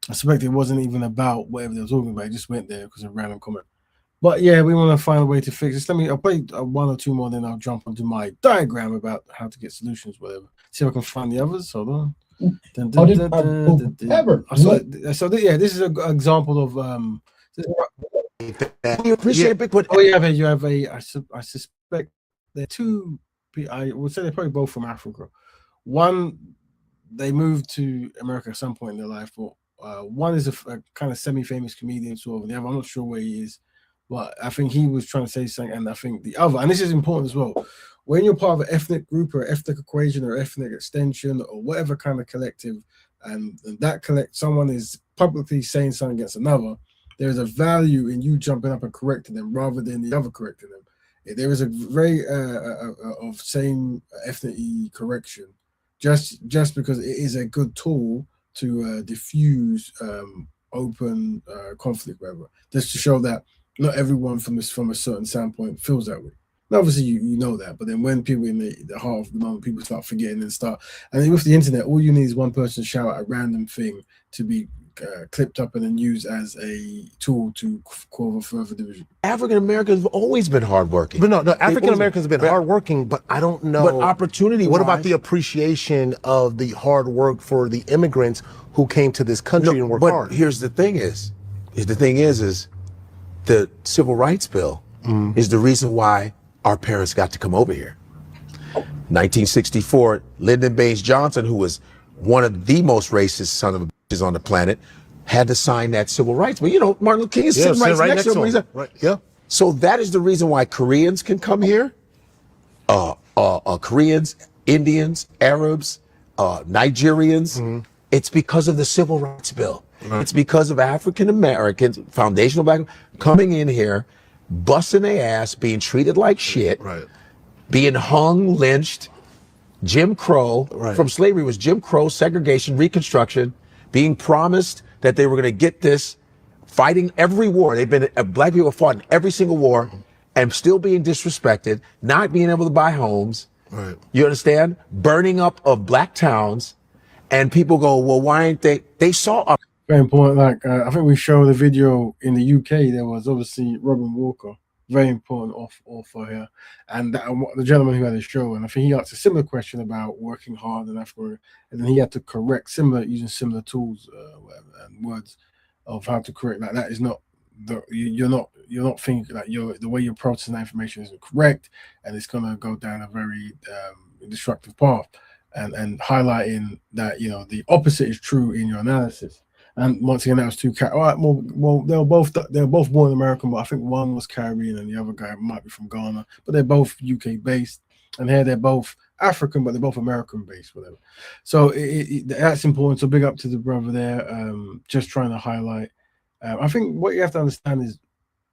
I suspect it wasn't even about whatever they were talking about. It just went there because of a random comment. But yeah, we want to find a way to fix this. I'll play one or two more, then I'll jump onto my diagram about how to get solutions, whatever. See if I can find the others. Hold on. This is an example of You appreciate Big Put. Oh, you have a. I suspect they're two. I would say they're probably both from Africa. One, they moved to America at some point in their life, but one is a kind of semi-famous comedian, sort of. And the other, I'm not sure where he is, but I think he was trying to say something. And I think the other, and this is important as well, when you're part of an ethnic group or ethnic equation or ethnic extension or whatever kind of collective, and that someone is publicly saying something against another, there's a value in you jumping up and correcting them rather than the other correcting them. There is a very of same ethnic correction, just because it is a good tool to diffuse open conflict, whatever. Just to show that not everyone from a certain standpoint feels that way. And obviously, you know that, but then when people in the heart of the moment, people start forgetting and with the internet, all you need is one person to shout out a random thing to be clipped up and then used as a tool to cause further division. African Americans have always been hardworking. But no, African Americans have been hardworking, but I don't know. But opportunity. What about the appreciation of the hard work for the immigrants who came to this country and worked hard? Here's the thing is the Civil Rights Bill is the reason why our parents got to come over here. 1964, Lyndon Baines Johnson, who was one of the most racist son of a bitches on the planet, had to sign that civil rights. But you know, Martin Luther King is sitting right next to him. Right. Yeah. So that is the reason why Koreans can come here. Koreans, Indians, Arabs, Nigerians. It's because of the Civil Rights Bill. It's because of African Americans, foundational black, coming in here, busting their ass, being treated like shit, being hung, lynched. Jim Crow, from slavery was Jim Crow, segregation, Reconstruction, being promised that they were going to get this, fighting every war. They've been, black people fought in every single war and still being disrespected, not being able to buy homes. You understand? Burning up of black towns. And people go, well, why ain't they saw a very important. Like I think we showed the video in the UK. There was obviously Robin Walker, very important author here, and the gentleman who had a show, and I think he asked a similar question about working hard in Africa, and then he had to correct using similar tools and words of how to correct. Like that is not you're not thinking that the way you're processing that information isn't correct, and it's gonna go down a very destructive path, and highlighting that the opposite is true in your analysis. And once again, that was two. All right, well, they were both born American, but I think one was Caribbean and the other guy might be from Ghana. But they're both UK based, and here they're both African, but they're both American based, whatever. So that's important. So big up to the brother there. Just trying to highlight. I think what you have to understand is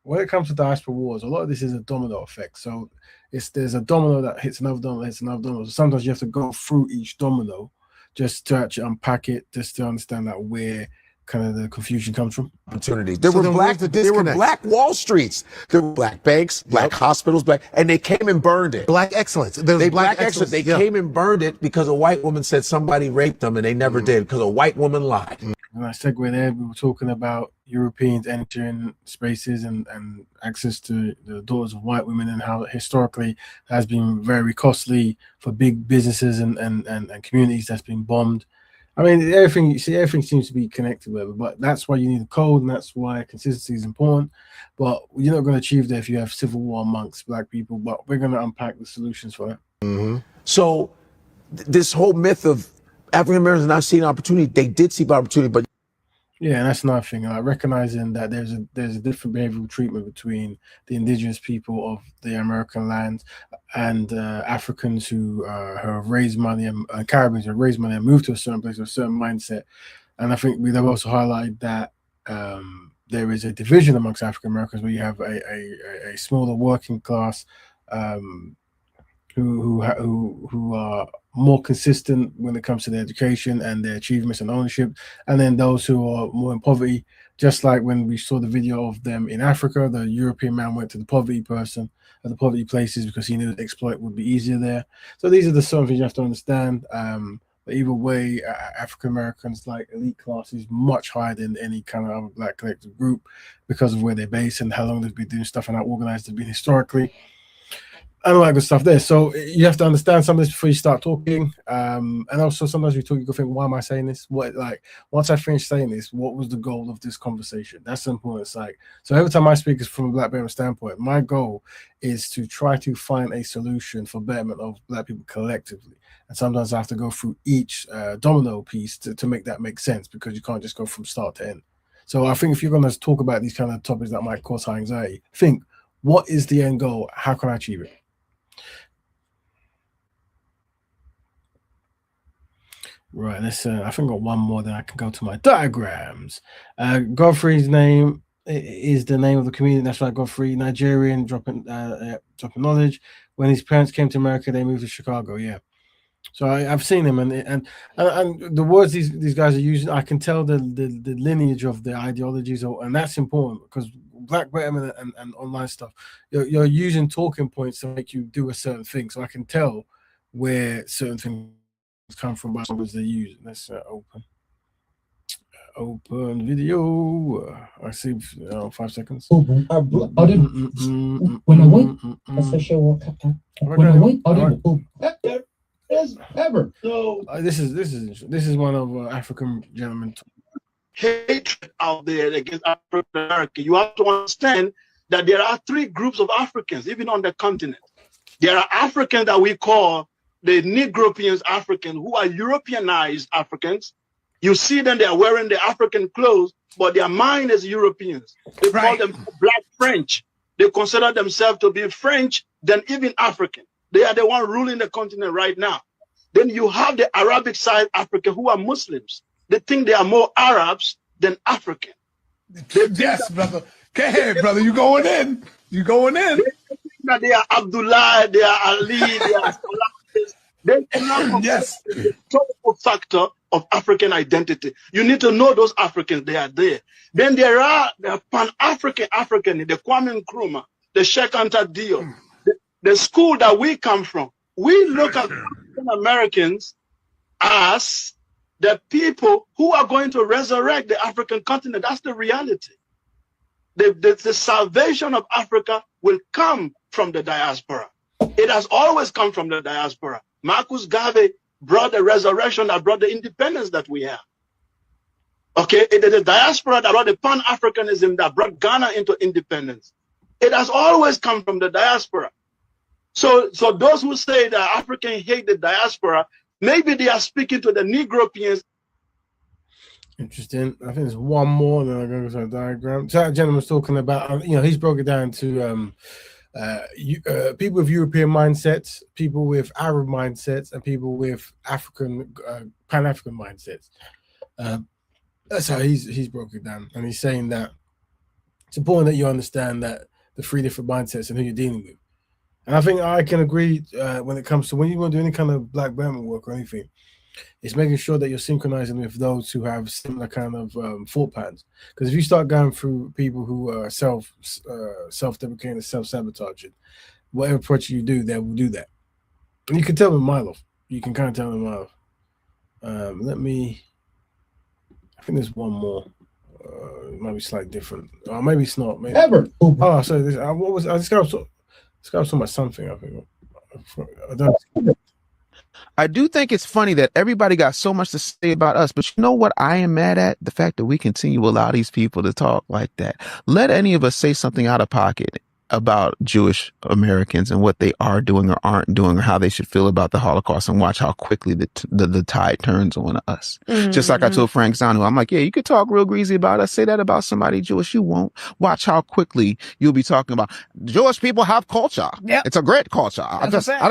when it comes to diaspora wars, a lot of this is a domino effect. So there's a domino that hits another domino, hits another domino. So sometimes you have to go through each domino just to actually unpack it, just to understand that where kind of the confusion comes from. Opportunities. There were black Wall Streets. There were black banks, black hospitals, and they came and burned it. Black excellence. Black excellence. They came and burned it because a white woman said somebody raped them, and they never did because a white woman lied. And I segue there, we were talking about Europeans entering spaces and access to the daughters of white women, and how historically has been very costly for big businesses and communities that's been bombed. I mean, everything seems to be connected with it, but that's why you need a code, and that's why consistency is important. But you're not going to achieve that if you have civil war amongst black people, but we're going to unpack the solutions for that. So this whole myth of African Americans not seeing opportunity, they did see opportunity, but yeah, and that's another thing. Like recognizing that there's a different behavioral treatment between the indigenous people of the American land and Africans who have raised money and Caribbeans who have raised money and moved to a certain place with a certain mindset. And I think we've also highlighted that there is a division amongst African Americans where you have a smaller working class who are more consistent when it comes to their education and their achievements and ownership, and then those who are more in poverty. Just like when we saw the video of them in Africa, the European man went to the poverty person at the poverty places because he knew that exploit would be easier there. So these are the certain things you have to understand. But either way, African Americans, like elite class, is much higher than any kind of other black collective group because of where they're based and how long they've been doing stuff and how organized they've been historically. And all that good stuff there. So you have to understand some of this before you start talking. And also sometimes we talk, you go think, why am I saying this? Once I finish saying this, what was the goal of this conversation? That's the important. So every time I speak is from a black betterment standpoint, my goal is to try to find a solution for betterment of black people collectively. And sometimes I have to go through each domino piece to make that make sense, because you can't just go from start to end. So I think if you're going to talk about these kind of topics that might cause high anxiety, think, what is the end goal? How can I achieve it? Right, let's. I think I got one more, then I can go to my diagrams. Godfrey's name is the name of the comedian. That's right, Godfrey, Nigerian, dropping knowledge. When his parents came to America, they moved to Chicago. Yeah, so I've seen him, and the words these guys are using, I can tell the lineage of their ideologies, and that's important because black betterment and online stuff, you're using talking points to make you do a certain thing. So I can tell where certain things come from by words they use. Let's Open video. I see 5 seconds. When a white social worker, when a white audible is ever. So this is one of African gentlemen. Hatred out there against African American. You have to understand that there are 3 groups of Africans, even on the continent. There are Africans that we call the Negropeans African, who are Europeanized Africans. You see them, they are wearing the African clothes, but their mind is Europeans. They call them Black French. They consider themselves to be French than even African. They are the one ruling the continent right now. Then you have the Arabic side Africa, who are Muslims. They think they are more Arabs than African. Yes, brother. Go ahead, brother. You going in. You going in. They think that they are Abdullah, they are Ali, they are Salah. They cannot yes. The total factor of African identity. You need to know those Africans, they are there. Then there are the Pan-African African, the Kwame Nkrumah, the Sheikh Anta Diop, the school that we come from. We look at African Americans as the people who are going to resurrect the African continent. That's the reality. The salvation of Africa will come from the diaspora. It has always come from the diaspora. Marcus Garvey brought the resurrection that brought the independence that we have. Okay, it is the diaspora that brought the Pan-Africanism that brought Ghana into independence. It has always come from the diaspora. So those who say that Africans hate the diaspora, maybe they are speaking to the Negropeans. Interesting. I think there's one more, then I'm going to go to a diagram. So that gentleman's talking about, he's broken it down to people with European mindsets, people with Arab mindsets, and people with African, Pan-African mindsets. That's how he's broken it down. And he's saying that it's important that you understand that the 3 different mindsets and who you're dealing with. And I think I can agree when it comes to when you want to do any kind of black Burman work or anything, it's making sure that you're synchronizing with those who have similar kind of thought patterns. Because if you start going through people who are self-deprecating, self-sabotaging, whatever project you do, they will do that. And you can tell them a mile off. You can kind of tell them a mile off. I think there's one more. It might be slightly different. Or maybe it's not. Maybe. Ever. Oh, so this, what was this guy was talking about something, I think. I don't. I do think it's funny that everybody got so much to say about us, but you know what I am mad at? The fact that we continue to allow these people to talk like that. Let any of us say something out of pocket about Jewish Americans and what they are doing or aren't doing or how they should feel about the Holocaust, and watch how quickly the tide turns on us. Mm-hmm. Just like I told Frank Zanu, I'm like, yeah, you could talk real greasy about us, say that about somebody Jewish, you won't. Watch how quickly you'll be talking about Jewish people have culture. Yep. It's a great culture. That's a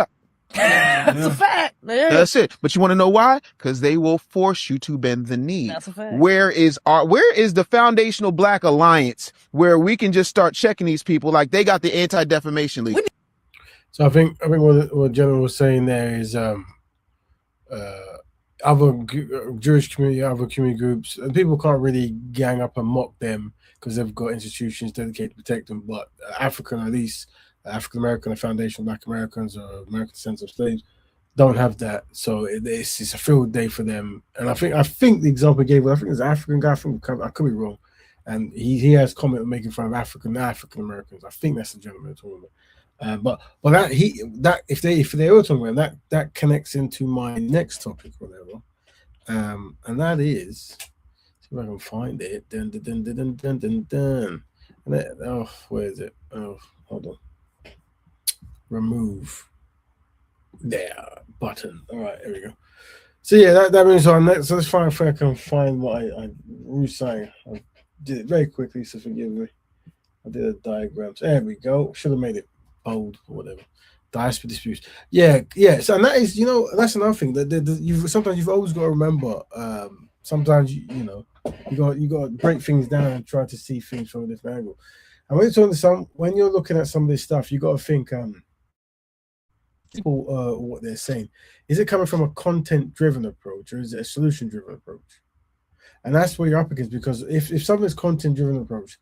fact. That's it. But you want to know why? Because they will force you to bend the knee. That's a fact. Where is the foundational Black Alliance where we can just start checking these people like they got the Anti-Defamation League? So I think what General was saying there is other Jewish community, other community groups, and people can't really gang up and mock them because they've got institutions dedicated to protect them. But African, at least African American, a Foundation of Black Americans or American Descendants of Slaves, don't have that. So it's a field day for them. And I think the example he gave, I think it's an African guy. I could be wrong, and he has comment on making fun of African Americans. I think that's the gentleman talking about. But that if they were talking about that connects into my next topic, or whatever, and that is, see if I can find it. Dun, dun, dun, dun, dun, dun, dun. And where is it? Oh, hold on. Remove there button. All right, here we go. So yeah, that moves on next. So let's find if I can find what I was saying. I did it very quickly, so forgive me. I did a diagram. So there we go. Should have made it bold or whatever. Diaspora Disputes. Yeah. So and that is, that's another thing that sometimes you've always got to remember. Sometimes you got to break things down and try to see things from a different angle. And when you're looking at some of this stuff, you got to think. People what they're saying, is it coming from a content-driven approach or is it a solution-driven approach? And that's where you're up against, because if something's content-driven approach,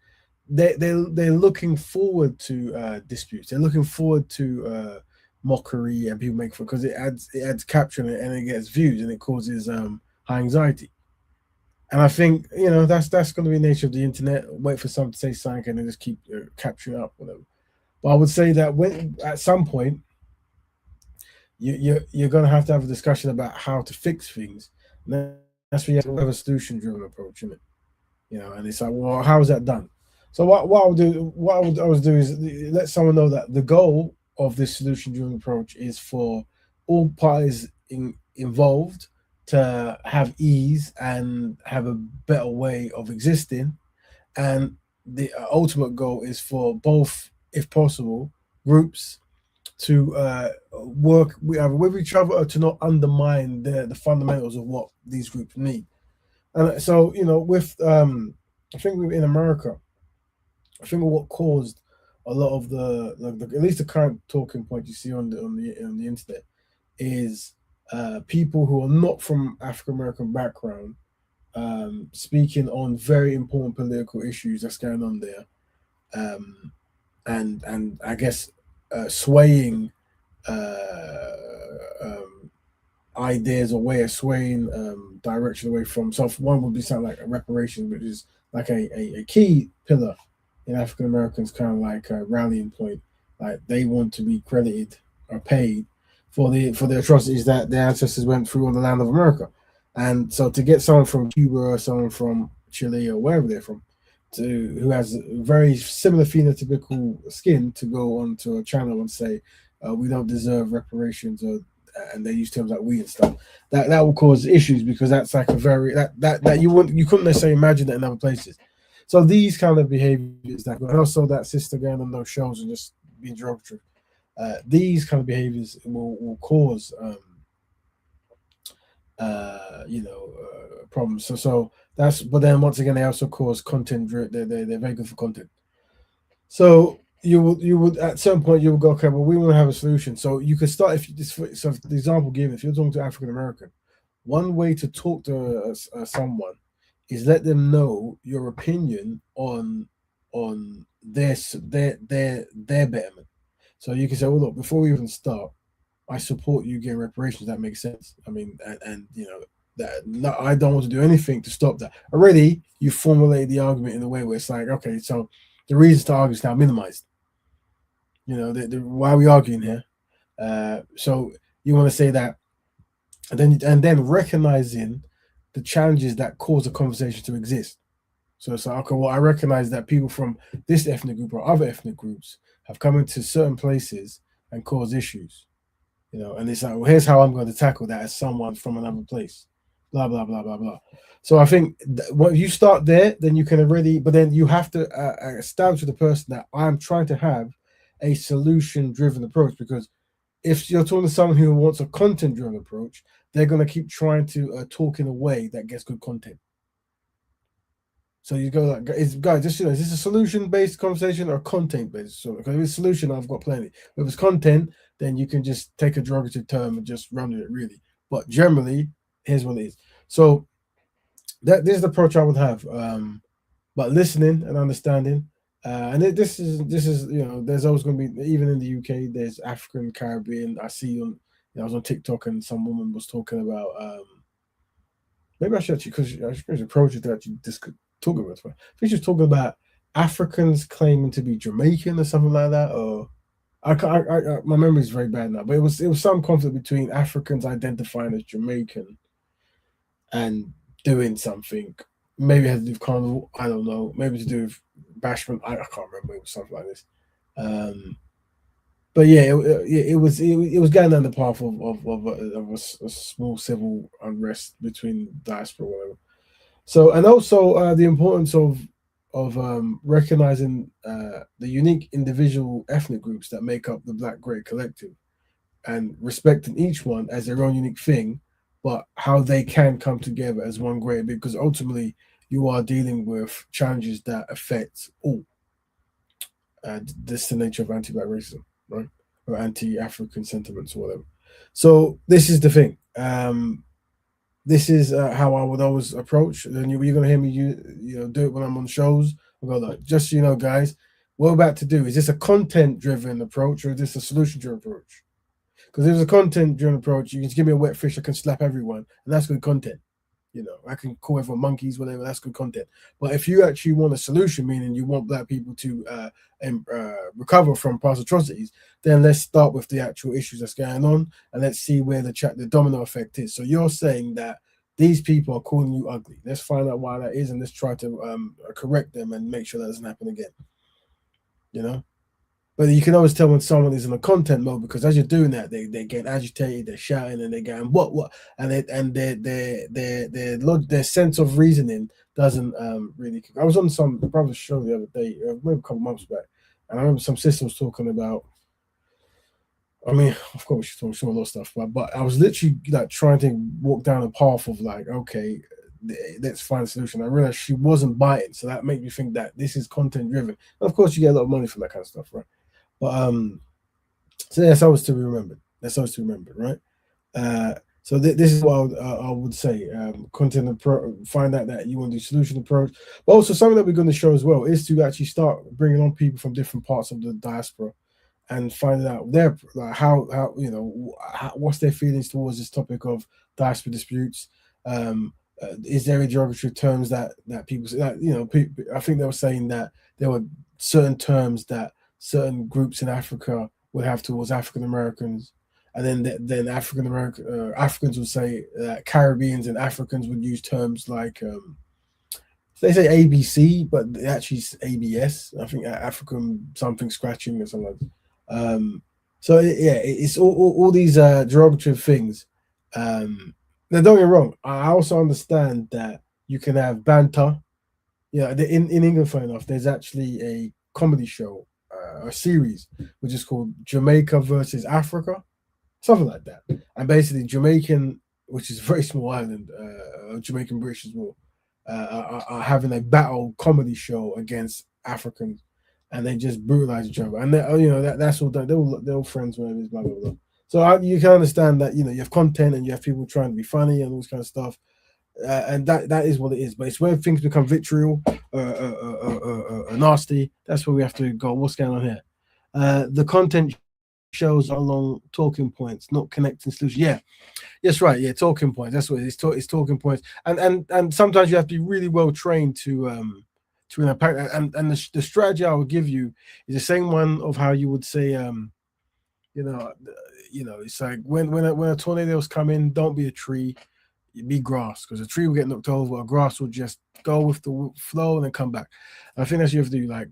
they're looking forward to disputes, they're looking forward to mockery and people make fun, because it adds caption and it gets views and it causes high anxiety. And I think that's going to be the nature of the internet. Wait for someone to say something and then just keep capturing up, whatever. But I would say that when at some point you're going to have a discussion about how to fix things. And that's where you have a solution-driven approach, isn't it? And it's like, well, how is that done? So what I would always do is let someone know that the goal of this solution-driven approach is for all parties involved to have ease and have a better way of existing, and the ultimate goal is for both, if possible, groups to work with each other to not undermine the fundamentals of what these groups need. And so, with I think in America, I think what caused a lot of the at least the current talking point you see on the internet is people who are not from African American background speaking on very important political issues that's going on there, and I guess swaying ideas or way of swaying direction away from. So one would be something like reparations, which is like a key pillar in African Americans, kind of like a rallying point. Like they want to be credited or paid for the atrocities that their ancestors went through on the land of America. And so to get someone from Cuba or someone from Chile or wherever they're from, who has very similar phenotypical skin, to go onto a channel and say we don't deserve reparations, and they use terms like we and stuff, that will cause issues, because that's like a very that you couldn't necessarily imagine that in other places. So these kind of behaviors and also that sister going on those shows and just being derogatory, these kind of behaviors will cause problems. So that's, but then once again, they also cause content. They're very good for content. So you would at some point you would go, okay, well, we want to have a solution. So you could start, so the example given, if you're talking to African American, one way to talk to someone is let them know your opinion on their betterment. So you can say, well, look, before we even start, I support you getting reparations. That makes sense. I mean, and that I don't want to do anything to stop that. Already, you formulate the argument in a way where it's like, okay, so the reasons to argue is now minimized. Why are we arguing here? So you want to say that, and then recognizing the challenges that cause a conversation to exist. So it's like, okay, well, I recognize that people from this ethnic group or other ethnic groups have come into certain places and caused issues. And it's like, well, here's how I'm going to tackle that as someone from another place, blah, blah, blah, blah, blah. So I think when you start there, then you can already, but then you have to establish to the person that I'm trying to have a solution-driven approach, because if you're talking to someone who wants a content-driven approach, they're going to keep trying to talk in a way that gets good content. So you go like, guys, just is this a solution-based conversation or content-based? So because if it's solution, I've got plenty. If it's content, then you can just take a derogatory term and just run with it, really. But generally, here's what it is. So this is the approach I would have. But listening and understanding, and this is there's always going to be, even in the UK, there's African, Caribbean. I see I was on TikTok and some woman was talking about maybe I should actually, because I should approach it to actually talk about it. I think she was talking about Africans claiming to be Jamaican or something like that, or my memory is very bad now, but it was some conflict between Africans identifying as Jamaican and doing something. Maybe it had to do with carnival, I don't know. Maybe to do with bashment, I can't remember. It was something like this. But yeah, it was going down the path of a small civil unrest between diaspora or whatever. So, and also the importance of recognizing the unique individual ethnic groups that make up the Black Great Collective, and respecting each one as their own unique thing, but how they can come together as one great, because ultimately you are dealing with challenges that affect all. And this is the nature of anti-Black racism, right? Or anti-African sentiments or whatever. So this is the thing. This is how I would always approach. Then you're going to hear me do it when I'm on shows. I'll go like, just so you know, guys, what we're about to do, is this a content-driven approach or is this a solution-driven approach? Because if it's a content-driven approach, you can just give me a wet fish, I can slap everyone, and that's good content. You know, I can call everyone monkeys, whatever. That's good content. But if you actually want a solution, meaning you want black people to recover from past atrocities, then let's start with the actual issues that's going on, and let's see where the domino effect is. So you're saying that these people are calling you ugly. Let's find out why that is, and let's try to correct them and make sure that doesn't happen again. You know. But you can always tell when someone is in a content mode, because as you're doing that, they get agitated, they're shouting, and they're going what, and their sense of reasoning doesn't really. I was on some brother's show the other day, maybe a couple months back, and I remember some sister was talking about. I mean, of course, she's talking a lot of stuff, but I was literally like trying to walk down a path of like, okay, let's find a solution. I realized she wasn't biting, so that made me think that this is content driven. And of course, you get a lot of money for that kind of stuff, right? But so that's always to be remembered. That's always to be remembered, right? So this is what I would say. Content find out that you want to do solution approach, but also something that we're going to show as well is to actually start bringing on people from different parts of the diaspora and finding out their how you know what's their feelings towards this topic of diaspora disputes. Is there a derogatory terms that people say that, you know, I think they were saying that there were certain terms that certain groups in Africa would have towards African Americans, and then Africans would say that Caribbeans and Africans would use terms like they say ABC, but actually it's ABS. I think African something scratching or something like that. So it's all these derogatory things. Now don't get me wrong, I also understand that you can have banter. Yeah, in England, funny enough, there's actually a comedy show, a series, which is called Jamaica versus Africa, something like that. And basically, Jamaican, which is a very small island, Jamaican British as well, are having a battle comedy show against Africans, and they just brutalize each other. And you know that's all done. They're all friends, whatever it is, blah blah blah. So you can understand that, you know, you have content and you have people trying to be funny and all this kind of stuff. And that is what it is. But it's when things become vitriol, nasty, that's where we have to go, what's going on here? The content shows along talking points, not connecting solutions. Yeah, yes, right. Yeah, talking points. That's what it is. It's talking points. And sometimes you have to be really well trained to impact that. And the strategy I would give you is the same one of how you would say, you know, it's like when a tornado's coming, don't be a tree. Be grass, because a tree will get knocked over, a grass will just go with the flow and then come back. And I think that's what you have to do. Like,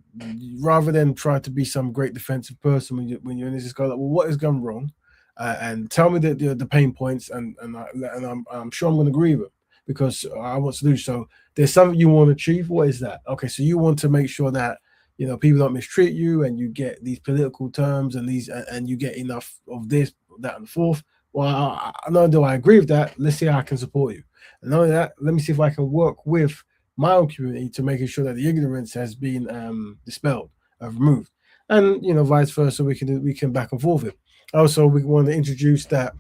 rather than try to be some great defensive person when you're in this, go like, well, what has gone wrong, and tell me the pain points, and I'm sure I'm going to agree with it, because I want to do so. There's something you want to achieve. What is that? Okay, so you want to make sure that, you know, people don't mistreat you, and you get these political terms and you get enough of this, that, and the fourth. Well, not only do I agree with that, let's see how I can support you. And not only that, let me see if I can work with my own community to making sure that the ignorance has been dispelled, removed, and, you know, vice versa. We can back and forth it. Also, we want to introduce that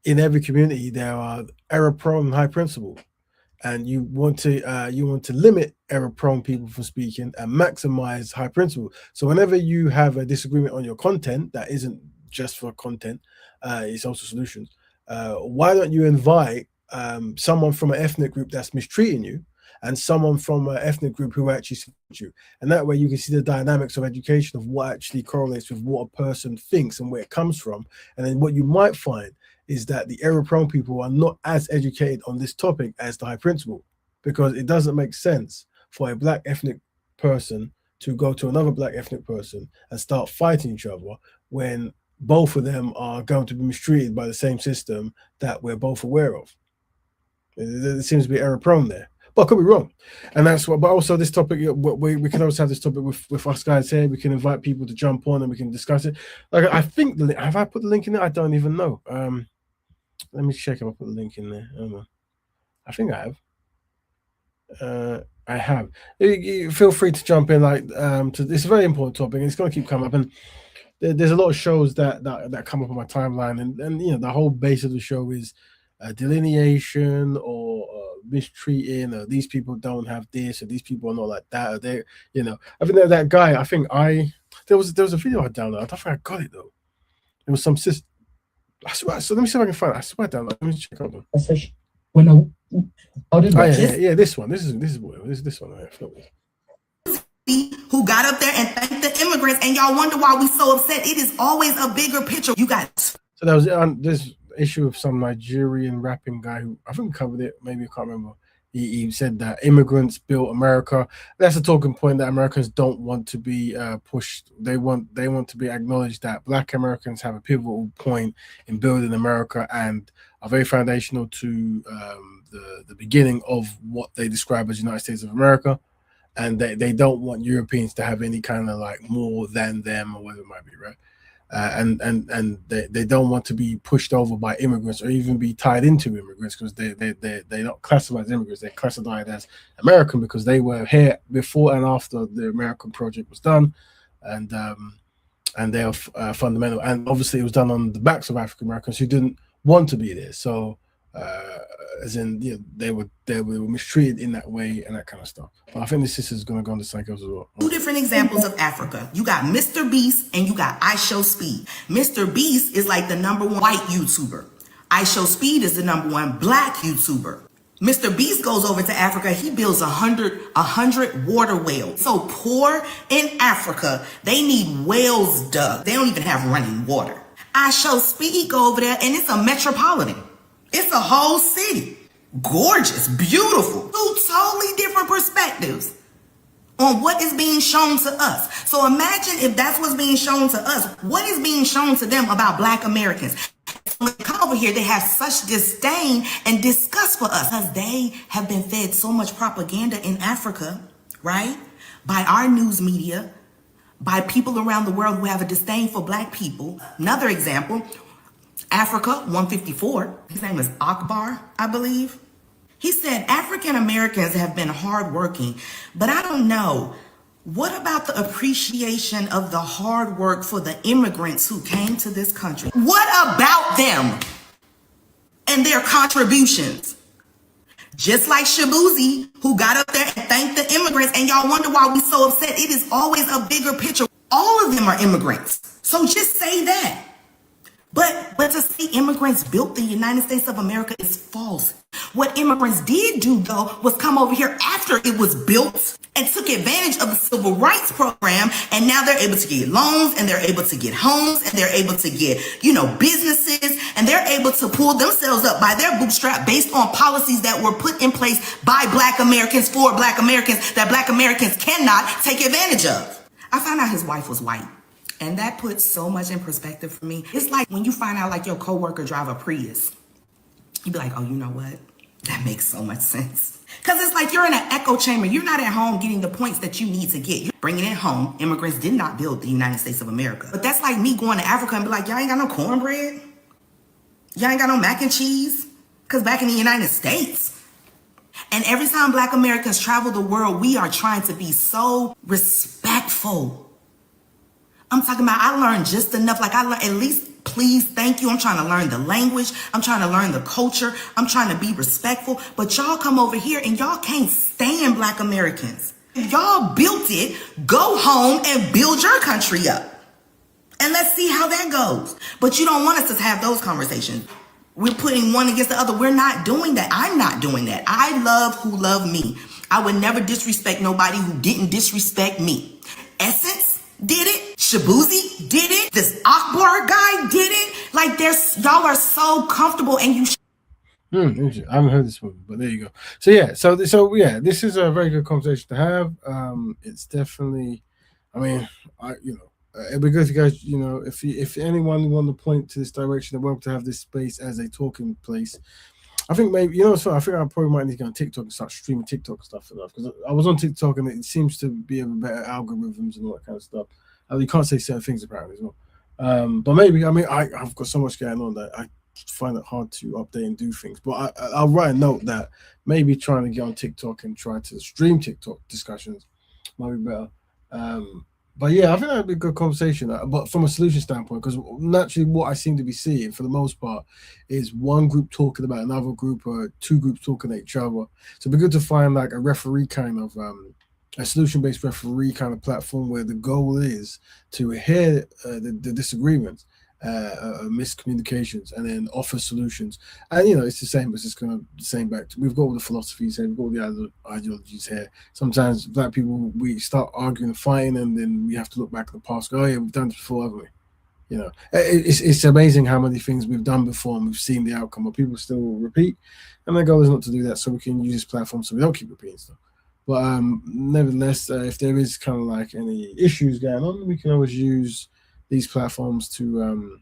in every community there are error-prone and high principle, and you want to limit error-prone people from speaking and maximize high principle. So whenever you have a disagreement on your content that isn't just for content, it's also solutions. Why don't you invite someone from an ethnic group that's mistreating you and someone from an ethnic group who actually supports you? And that way you can see the dynamics of education of what actually correlates with what a person thinks and where it comes from. And then what you might find is that the error-prone people are not as educated on this topic as the high principle, because it doesn't make sense for a black ethnic person to go to another black ethnic person and start fighting each other when both of them are going to be mistreated by the same system that we're both aware of. It seems to be error prone there, but I could be wrong. And that's what, but also this topic, we can also have this topic with us guys here. We can invite people to jump on and we can discuss it. Like, I think, have I put the link in there? I don't even know. Let me check if I put the link in there. I think I have. I have. You feel free to jump in. It's a very important topic, and it's going to keep coming up. And there's a lot of shows that come up on my timeline, and you know, the whole base of the show is delineation or mistreating, or these people don't have this, or these people are not like that, or they, you know. I think that guy. There was a video I downloaded. I don't think I got it though. It was some sister. I swear. So let me see if I can find it. I swear down. Let me check out them. when I Oh yeah, this one. This is this one. Who got up there and thanked the immigrants, and y'all wonder why we so upset. It is always a bigger picture. You got so there was this issue of some Nigerian rapping guy who I think covered it. Maybe I can't remember. He said that immigrants built America. That's a talking point that Americans don't want to be pushed. They want to be acknowledged that Black Americans have a pivotal point in building America and are very foundational to the beginning of what they describe as United States of America. And they don't want Europeans to have any kind of like more than them or whatever it might be, right? And they don't want to be pushed over by immigrants or even be tied into immigrants because they don't classify as immigrants. They classify it as American because they were here before and after the American project was done, and they are fundamental. And obviously, it was done on the backs of African Americans who didn't want to be there. So, as in, you know, they were mistreated in that way and that kind of stuff. But I think this is going to go on the cycles as well. two different examples of Africa. You got Mr. Beast and you got I Show Speed. Mr. Beast is like the #1 white YouTuber. I Show Speed is the #1 Black YouTuber. Mr. Beast goes over to Africa. He builds 100 water wells. So poor in Africa, they need wells dug. They don't even have running water. I Show Speed go over there and it's a metropolitan. It's a whole city. Gorgeous, beautiful. Two totally different perspectives on what is being shown to us. So imagine if that's what's being shown to us, what is being shown to them about Black Americans? When they come over here, they have such disdain and disgust for us because they have been fed so much propaganda in Africa, right? By our news media, by people around the world who have a disdain for Black people. Another example, Africa 154, his name is Akbar, I believe. He said, African Americans have been hardworking, but I don't know. What about the appreciation of the hard work for the immigrants who came to this country? What about them and their contributions? Just like Shabuzi, who got up there and thanked the immigrants, and y'all wonder why we so upset. It is always a bigger picture. All of them are immigrants. So just say that. But to say immigrants built the United States of America is false. What immigrants did do, though, was come over here after it was built and took advantage of the civil rights program. And now they're able to get loans and they're able to get homes and they're able to get, businesses, and they're able to pull themselves up by their bootstrap based on policies that were put in place by Black Americans for Black Americans that Black Americans cannot take advantage of. I found out his wife was white. And that puts so much in perspective for me. It's like when you find out like your coworker drive a Prius. You be like, oh, you know what? That makes so much sense. Because it's like you're in an echo chamber. You're not at home getting the points that you need to get. You're bringing it home. Immigrants did not build the United States of America. But that's like me going to Africa and be like, y'all ain't got no cornbread. Y'all ain't got no mac and cheese. Because back in the United States. And every time Black Americans travel the world, we are trying to be so respectful. I'm talking about I learned just enough. Like I learned at least please, thank you. I'm trying to learn the language. I'm trying to learn the culture. I'm trying to be respectful. But y'all come over here and y'all can't stand Black Americans. If y'all built it, go home and build your country up. And let's see how that goes. But you don't want us to have those conversations. We're putting one against the other. We're not doing that. I'm not doing that. I love who love me. I would never disrespect nobody who didn't disrespect me. Essence did it. Shabuzi did it. This Akbar guy did it. Like y'all are so comfortable and you. I haven't heard this one, but there you go. So yeah, this is a very good conversation to have. It's definitely, it'd be good if you guys, if anyone want to point to this direction, they're welcome to have this space as a talking place. I think maybe, so I think I probably might need to go on TikTok and start streaming TikTok stuff enough, because I was on TikTok and it seems to be a better algorithms and all that kind of stuff. You can't say certain things apparently as well. But maybe, I've got so much going on that I find it hard to update and do things. But I'll write a note that maybe trying to get on TikTok and try to stream TikTok discussions might be better. But yeah, I think that'd be a good conversation. But from a solution standpoint, because naturally what I seem to be seeing for the most part is one group talking about another group or two groups talking at each other. So it'd be good to find like a referee kind of, a solution-based referee kind of platform where the goal is to hear the disagreements miscommunications, and then offer solutions. And it's the same. It's just kind of the same back. We've got all the philosophies here. We've got all the ideologies here. Sometimes black people, we start arguing and fighting, and then we have to look back at the past. Go, oh yeah, we've done this before, haven't we? It's amazing how many things we've done before and we've seen the outcome, but people still repeat. And my goal is not to do that, so we can use this platform so we don't keep repeating stuff. But nevertheless, if there is kind of like any issues going on, we can always use these platforms to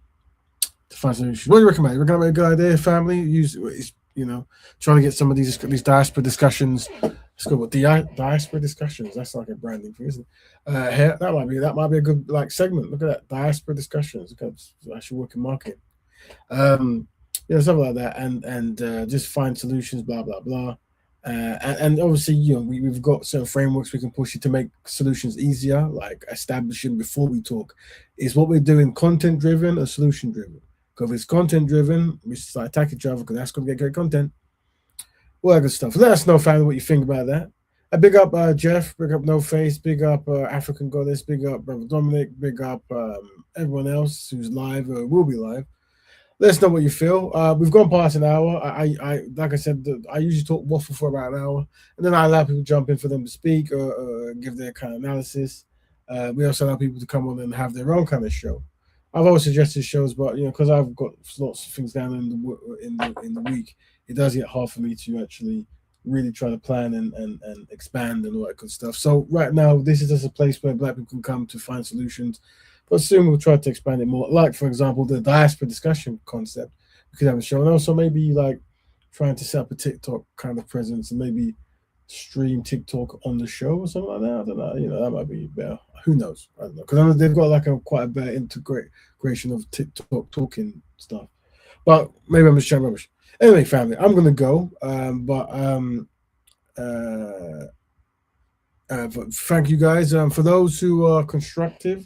find solutions. What do you recommend? You recommend a good idea, family? Trying to get some of these diaspora discussions. Let's go with diaspora discussions. That's like a branding thing, isn't it? Here, that might be a good like segment. Look at that, diaspora discussions. I should work in marketing. Something like that, and just find solutions. Blah blah blah. And obviously, we've got certain frameworks we can push you to make solutions easier, like establishing before we talk. Is what we're doing content driven or solution driven? Because if it's content driven, we start attacking each other because that's going to get great content. All that good stuff. Let us know, family, what you think about that. Big up Jeff, big up No Face, big up African Goddess, big up Brother Dominic, big up everyone else who's live or will be live. Let us know what you feel. We've gone past an hour. I like I said, I usually talk waffle for about an hour, and then I allow people to jump in for them to speak or give their kind of analysis. We also allow people to come on and have their own kind of show. I've always suggested shows, but because I've got lots of things down in the week, it does get hard for me to actually really try to plan and expand and all that good stuff. So right now, this is just a place where black people can come to find solutions. But soon we'll try to expand it more. Like, for example, the diaspora discussion concept. We could have a show. And also maybe like trying to set up a TikTok kind of presence and maybe stream TikTok on the show or something like that. I don't know. That might be better. Who knows? I don't know. Because they've got like quite a better integration of TikTok talking stuff. But maybe I'm just chatting rubbish. Anyway, family, I'm going to go. But thank you guys. For those who are constructive,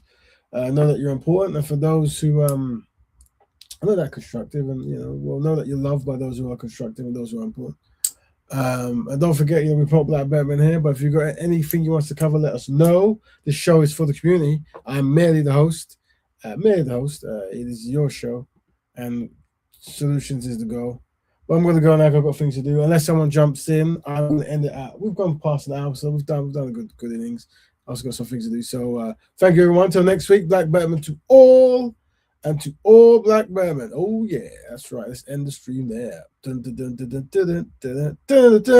know that you're important, and for those who are not constructive, and know that you're loved by those who are constructive and those who are important. And don't forget, we promote Black Betterment here. But if you've got anything you want us to cover, let us know. This show is for the community. I'm merely the host. It is your show, and solutions is the goal. But I'm going to go now. I've got things to do. Unless someone jumps in, I'm going to end it out. We've gone past an hour, so we've done a good innings. I've also got some things to do. So thank you, everyone. Until next week, Black Betterment to all, and to all Black Betterment. Oh, yeah, that's right. Let's end the stream there. Dun, dun, dun, dun, dun, dun, dun, dun, dun, dun.